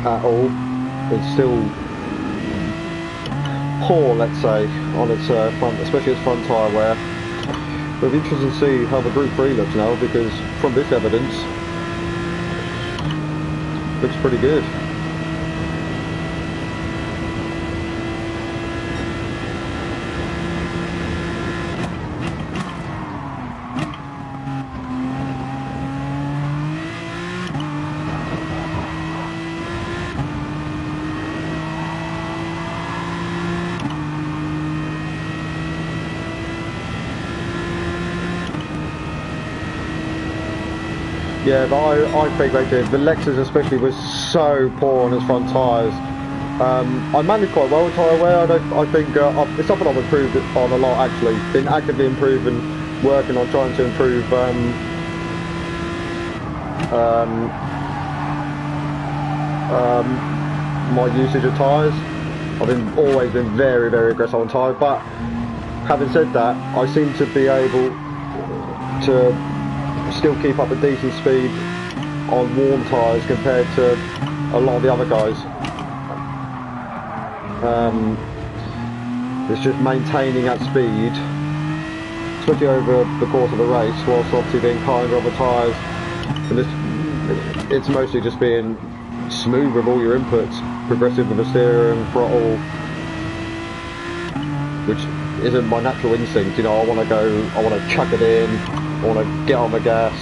at all. It's still poor, let's say, on its front, especially its front tyre wear. But it'll be interesting to see how the Group 3 looks now, because from this evidence, it looks pretty good. Yeah, but I think they did. The Lexus especially was so poor on its front tyres. I managed quite well with tyre wear. I think it's something I've improved on a lot actually. Been actively improving, working on trying to improve my usage of tyres. I've always been very, very aggressive on tyres, but having said that, I seem to be able to still keep up a decent speed on warm tyres compared to a lot of the other guys. It's just maintaining that speed, especially over the course of a race, whilst obviously being kinder on the tyres. And it's mostly just being smooth with all your inputs, progressive with the steering, throttle, which isn't my natural instinct. You know, I want to chuck it in, I want to get on the gas,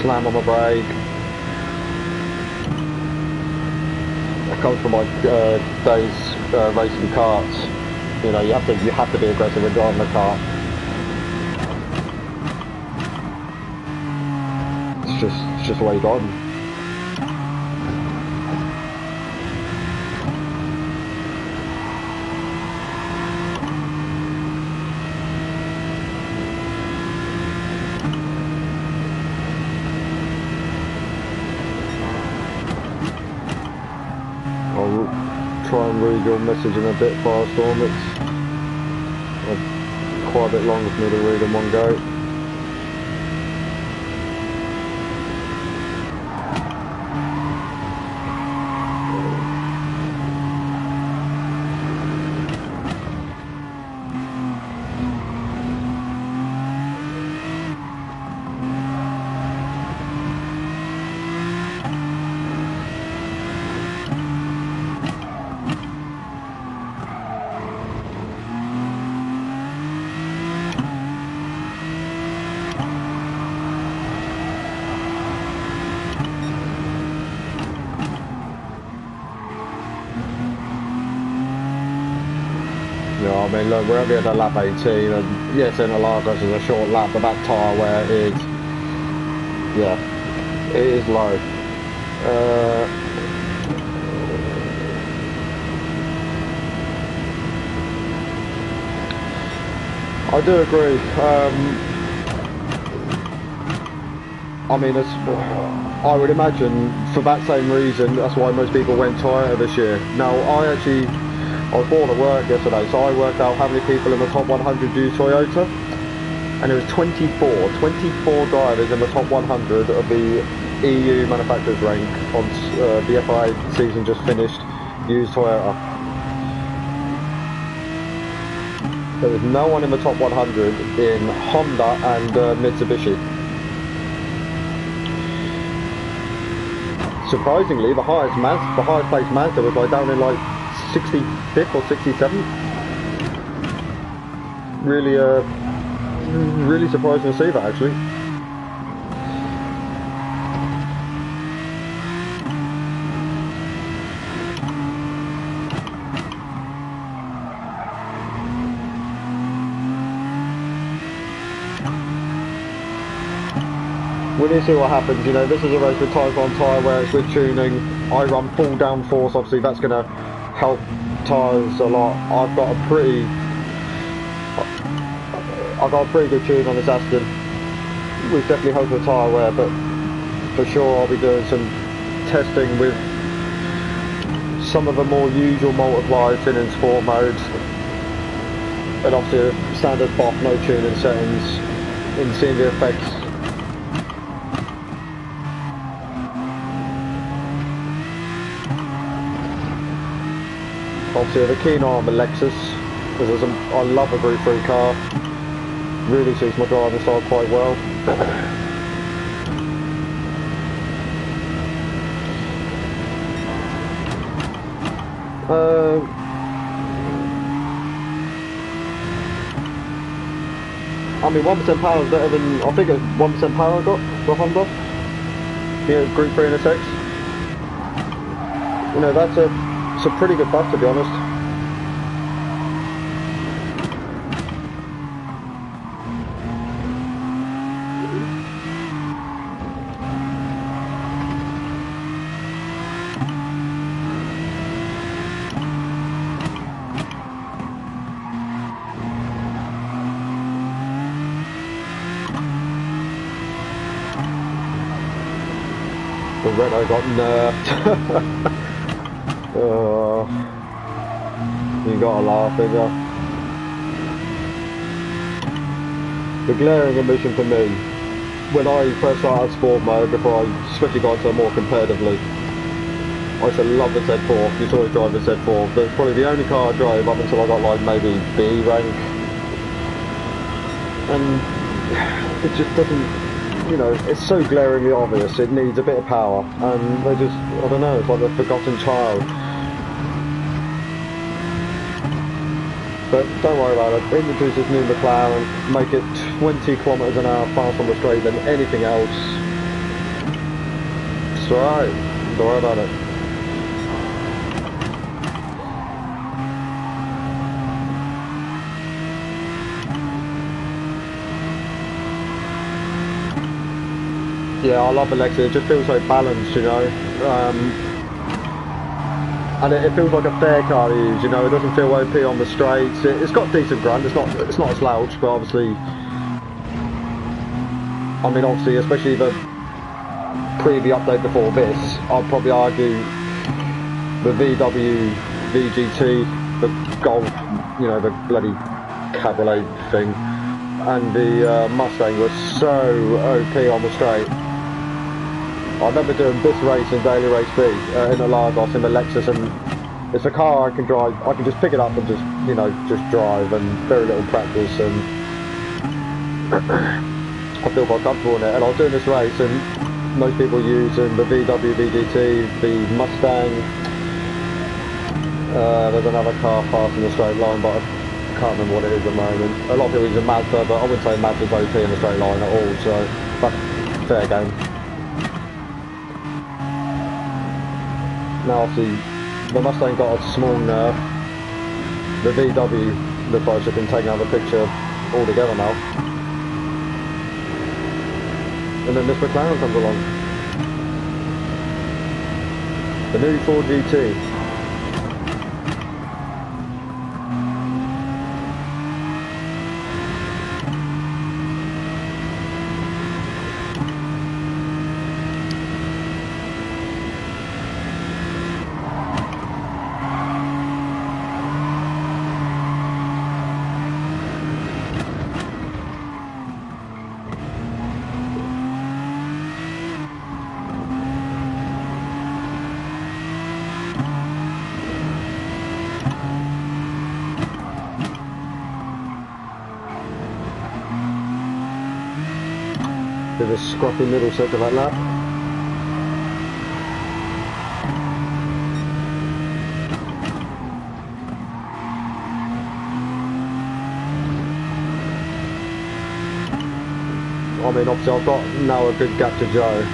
slam on the brake. That comes from my days racing karts. You know, you have to be aggressive when driving the kart. It's just the way you drive them. I'll try and read your message in a bit fast, Storm. It's quite a bit longer for me to read in one go. I mean, look, we're only at a lap 18, and yes, Interlagos is a short lap, but that tyre wear is, yeah, it is low. I do agree. I mean, I would imagine for that same reason, that's why most people went Toyota this year. Now, I was bored at work yesterday, so I worked out how many people in the top 100 use Toyota, and it was 24 drivers in the top 100 of the EU manufacturers rank on the FIA season just finished used Toyota. There was no one in the top 100 in Honda and Mitsubishi. Surprisingly, the highest placed Mazda was like down in like 65th or 67th. Really surprising to see that actually. We need to see what happens. You know, this is a race with tyres on tyre where it's with tuning. I run full downforce, obviously that's going to help tyres a lot. I've got a pretty good tune on this Aston. We've definitely hoped for tyre wear, but for sure I'll be doing some testing with some of the more usual multipliers in sport mode, and obviously a standard BOF no tuning settings, and seeing the effects. Obviously with a keen eye on the Lexus, because I love a Group 3 car, really suits my driving style quite well. I mean 1% power is better than, I think it's 1% power I got for Honda. Yeah, Group 3 and SX. You know, it's a pretty good buff, to be honest. Renault got nerfed. Oh, you gotta laugh, ain't ya? The glaring omission for me, when I first started sport mode, before I especially got into more competitively, I used to love the Z4. You always drive the Z4. That's probably the only car I drove up until I got like maybe B rank. And it just doesn't, you know, it's so glaringly obvious. It needs a bit of power. And they just, I don't know, it's like the forgotten child. But don't worry about it. Introduce this new McLaren, make it 20 kilometers an hour faster on the straight than anything else. It's alright. Don't worry about it. Yeah, I love Alexa. It just feels so balanced, you know. And it feels like a fair car to use, you know. It doesn't feel OP on the straights. It's got decent grunt. It's not a slouch, but obviously, I mean, obviously, especially the update before this, I'd probably argue the VW VGT, the Golf, you know, the bloody cabriolet thing, and the Mustang was so OP on the straight. I remember doing this race in Daily Race B in Interlagos in the Lexus, and it's a car I can drive. I can just pick it up and just, you know, just drive, and very little practice, and I feel quite comfortable in it. And I was doing this race, and most people using the VW VGT, the Mustang. There's another car fast in the straight line, but I can't remember what it is at the moment. A lot of people use a Mazda, but I wouldn't say Mazda's OP in the straight line at all. So, but fair game. Now obviously the Mustang got a small nerf. The VW looks like it's been taken out of the picture altogether now. And then this McLaren comes along. The new Ford GT. Bit of a scruffy middle sector like that. I mean, obviously I've got now a good gap to Joe,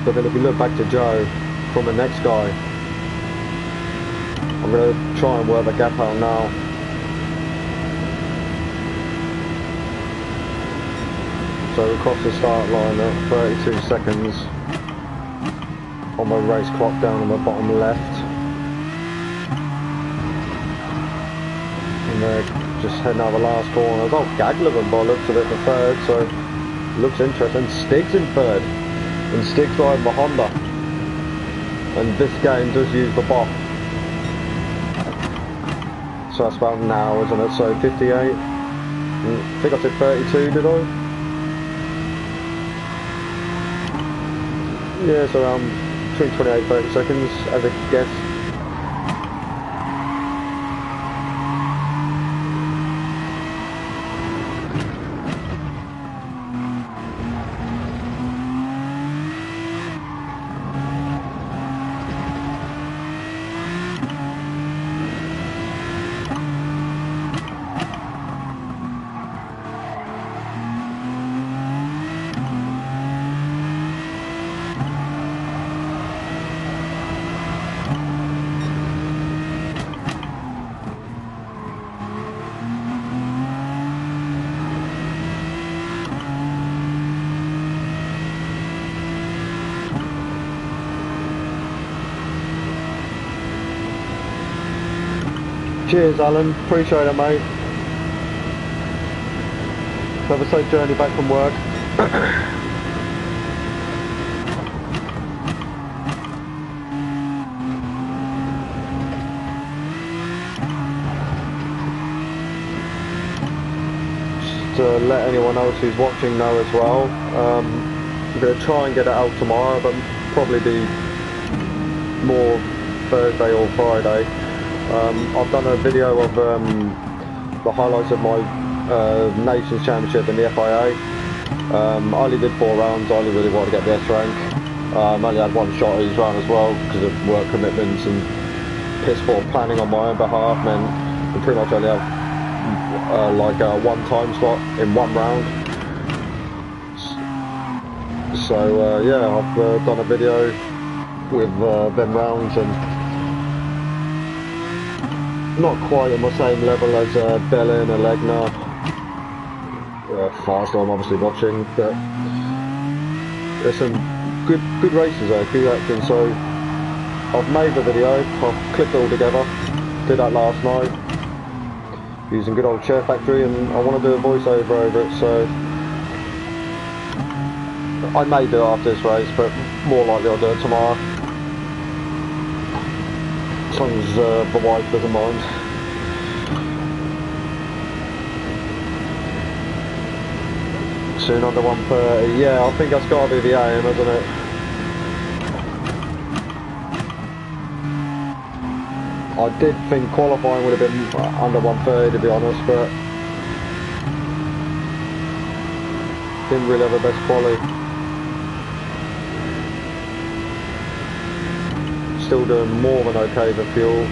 but then if you look back to Joe from the next guy, I'm going to try and work the gap out now. So we crossed the start line at 32 seconds on my race clock down on the bottom left. And they're just heading out the last corner. I've got Gaglevan by the looks of it for third, so it looks interesting. Stig's in third, and Stig's driving the Honda. And this game does use the bot. So that's about an hour, isn't it? So 58. I think I said 32, did I? Yeah, it's around between 28 and 30 seconds as a guess. Cheers, Alan. Appreciate it, mate. Have a safe journey back from work. to let anyone else who's watching know as well. I'm going to try and get it out tomorrow, but probably be more Thursday or Friday. I've done a video of the highlights of my Nations Championship in the FIA. I only did 4 rounds. I only really wanted to get the S rank. I only had 1 shot each round as well because of work commitments and piss poor planning on my own behalf. Meant I pretty much only have like a 1 time slot in 1 round. So yeah, I've done a video with them rounds, and not quite at my same level as Bellin and Legner. Fast, I'm obviously watching, but there's some good races there, good action. So I've made the video, I've clipped it all together, did that last night using good old Chair Factory, and I want to do a voiceover over it. So I may do it after this race, but more likely I'll do it tomorrow, as long as the wife doesn't mind. Soon under 130, yeah, I think that's got to be the aim, hasn't it? I did think qualifying would have been under 130 to be honest, but didn't really have the best quality. Still doing more than okay for fuel.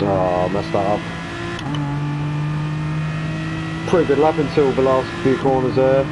Oh, messed that up. Pretty good lap until the last few corners there.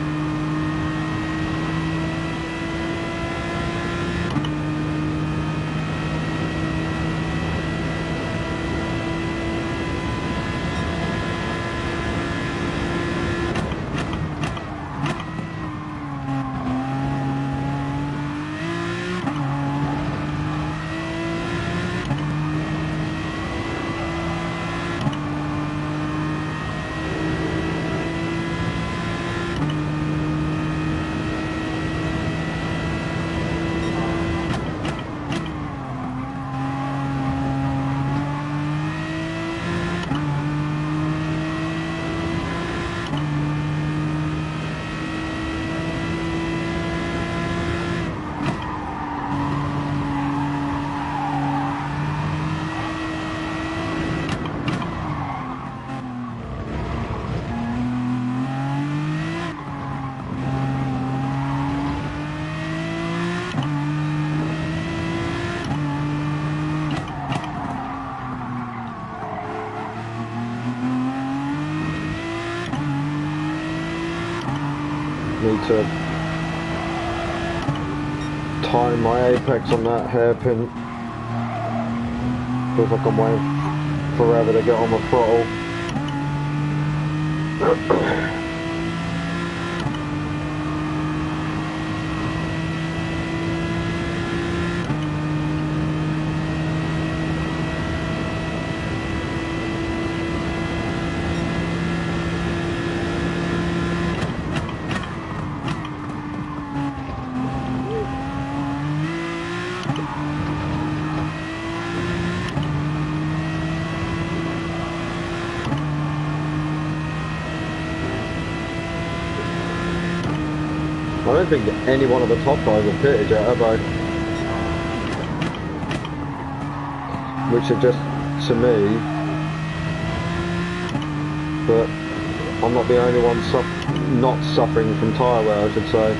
Need to time my apex on that hairpin. Feels like I'm waiting forever to get on the throttle. I don't think any one of the top guys have pitted yet, have I? Which suggests to me that I'm not the only one not suffering from tyre wear, I should say.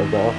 slightly better.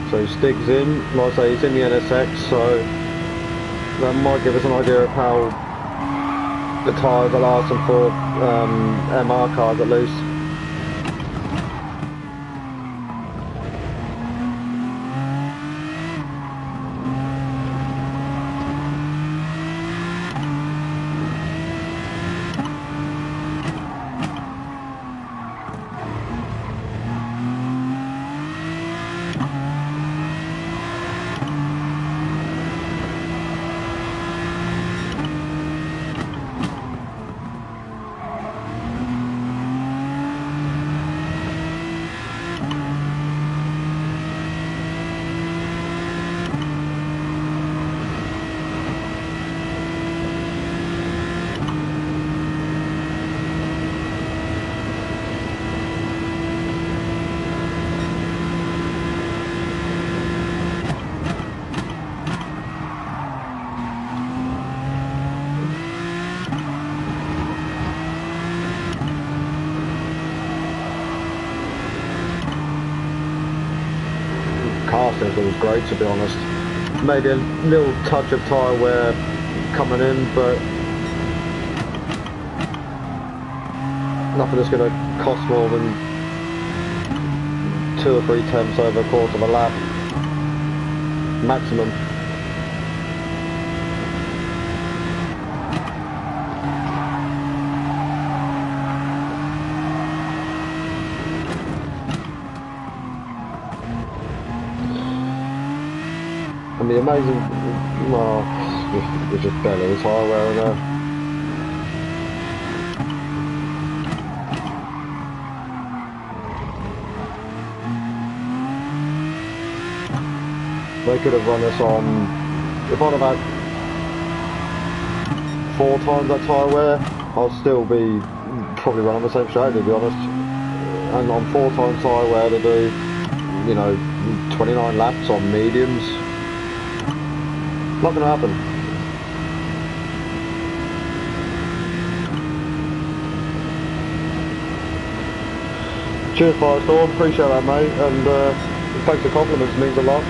So Stig's in, like I say, he's in the NSX, so that might give us an idea of how the tyres are lasting for MR cars at least. It was great, to be honest. Maybe a little touch of tyre wear coming in, but nothing that's going to cost more than 2 or 3 tenths over a quarter of a lap maximum. And the amazing, well, it's just barely the tyre wear in there. They could have run us on, if I'd have had 4 times that tyre wear, I'll still be probably running the same strategy, to be honest. And on 4 times tyre wear to do, you know, 29 laps on mediums, not going to happen. Cheers, Firestorm, appreciate that, mate, and thanks for the compliments, means a lot.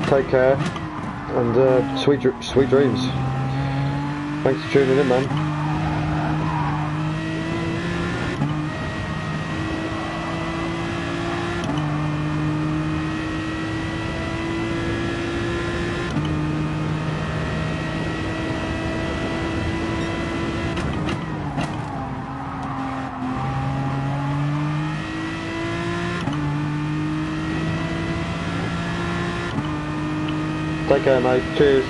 Take care, and sweet dreams. Thanks for tuning in, man. Take care, mate. Cheers.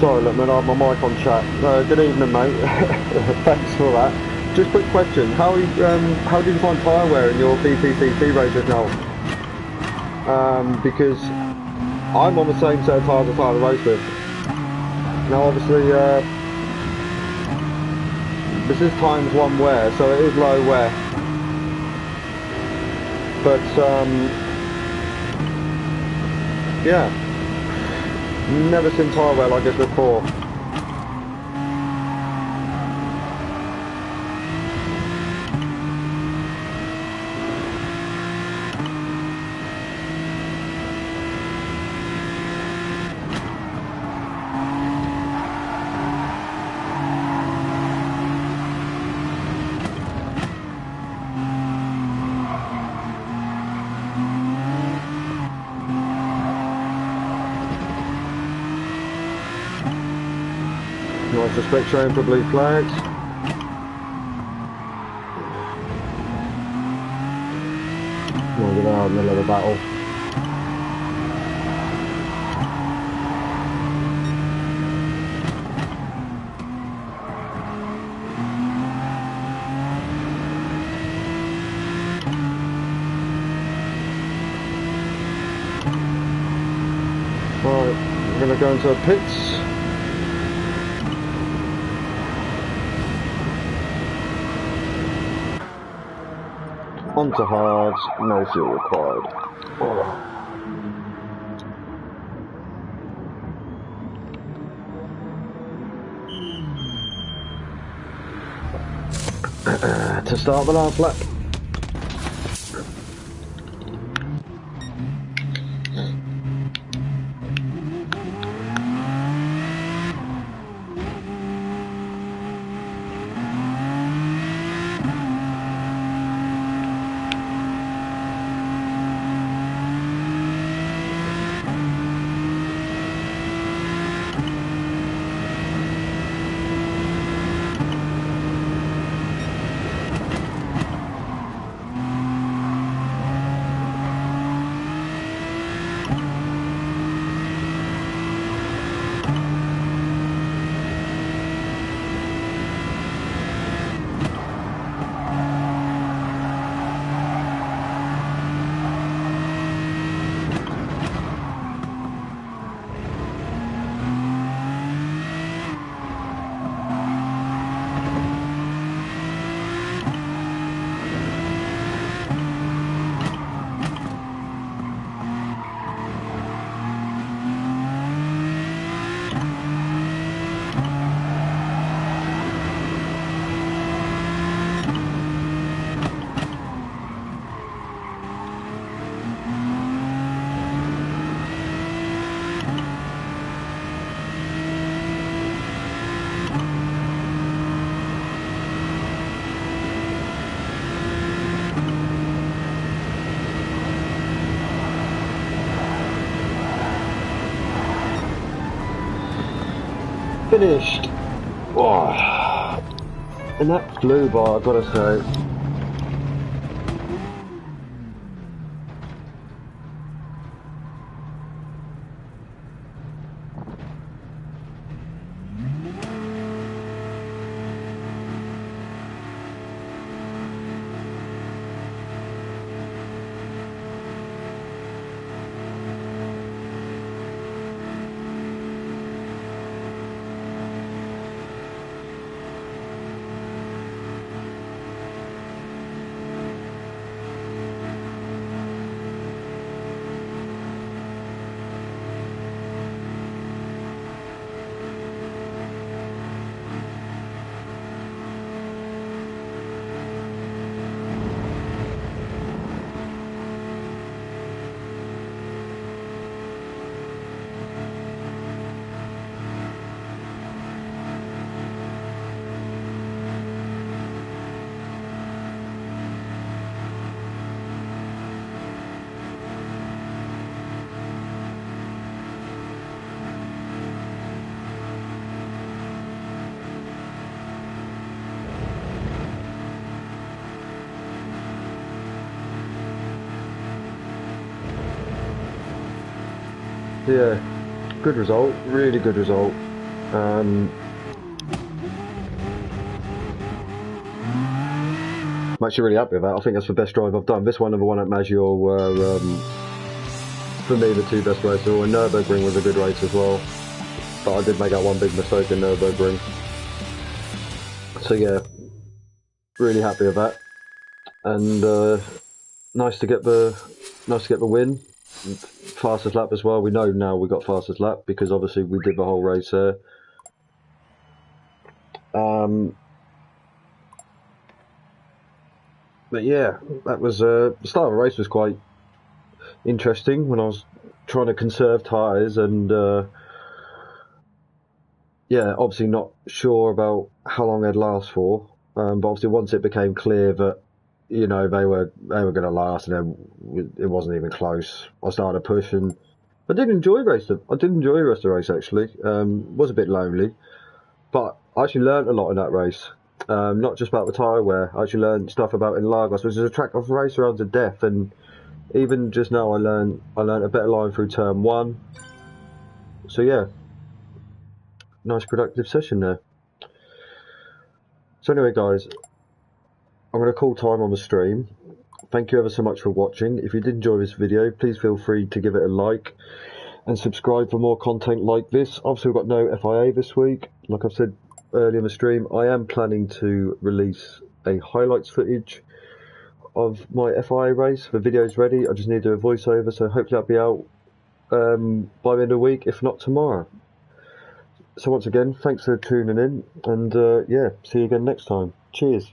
Sorry, look, man, I have my mic on chat. Good evening, mate. Thanks for that. Just quick question: how do you find tyre wear in your BTCC races now? Because I'm on the same set of tyres I started the race with. Now, obviously, this is ×1 wear, so it is low wear. But yeah, never seen tyre wear like this before. I suspect showing for blue flags. We'll get out in the middle of the battle. Right, we're going to go into the pits. Onto hards, no fuel required. Oh. To start the last lap. Finished. Oh. And that flew by, I've got to say. Yeah, good result, really good result. I'm actually really happy with that. I think that's the best drive I've done. This one and the one at Maggior were, for me, the two best races. And Nürburgring was a good race as well. But I did make that one big mistake in Nürburgring. So yeah, really happy with that. And nice to get the win. Fastest lap as well. We know now we got fastest lap because obviously we did the whole race there. But yeah, that was the start of the race was quite interesting when I was trying to conserve tyres and yeah, obviously not sure about how long they'd last for. But obviously once it became clear that they were going to last, and then it wasn't even close, I started to push, and I did enjoy the rest of the race actually. Was a bit lonely, but I actually learned a lot in that race. Not just about the tyre wear. I actually learned stuff about Interlagos, which is a track I've raced around to death, and even just now I learned a better line through turn 1. So yeah, nice productive session there. So anyway guys, I'm going to call time on the stream. Thank you ever so much for watching. If you did enjoy this video, please feel free to give it a like and subscribe for more content like this. Obviously we've got no FIA this week. Like I've said earlier in the stream, I am planning to release a highlights footage of my FIA race. The video's ready, I just need to do a voiceover, so hopefully that'll be out by the end of the week, if not tomorrow. So once again, thanks for tuning in, and yeah, see you again next time. Cheers.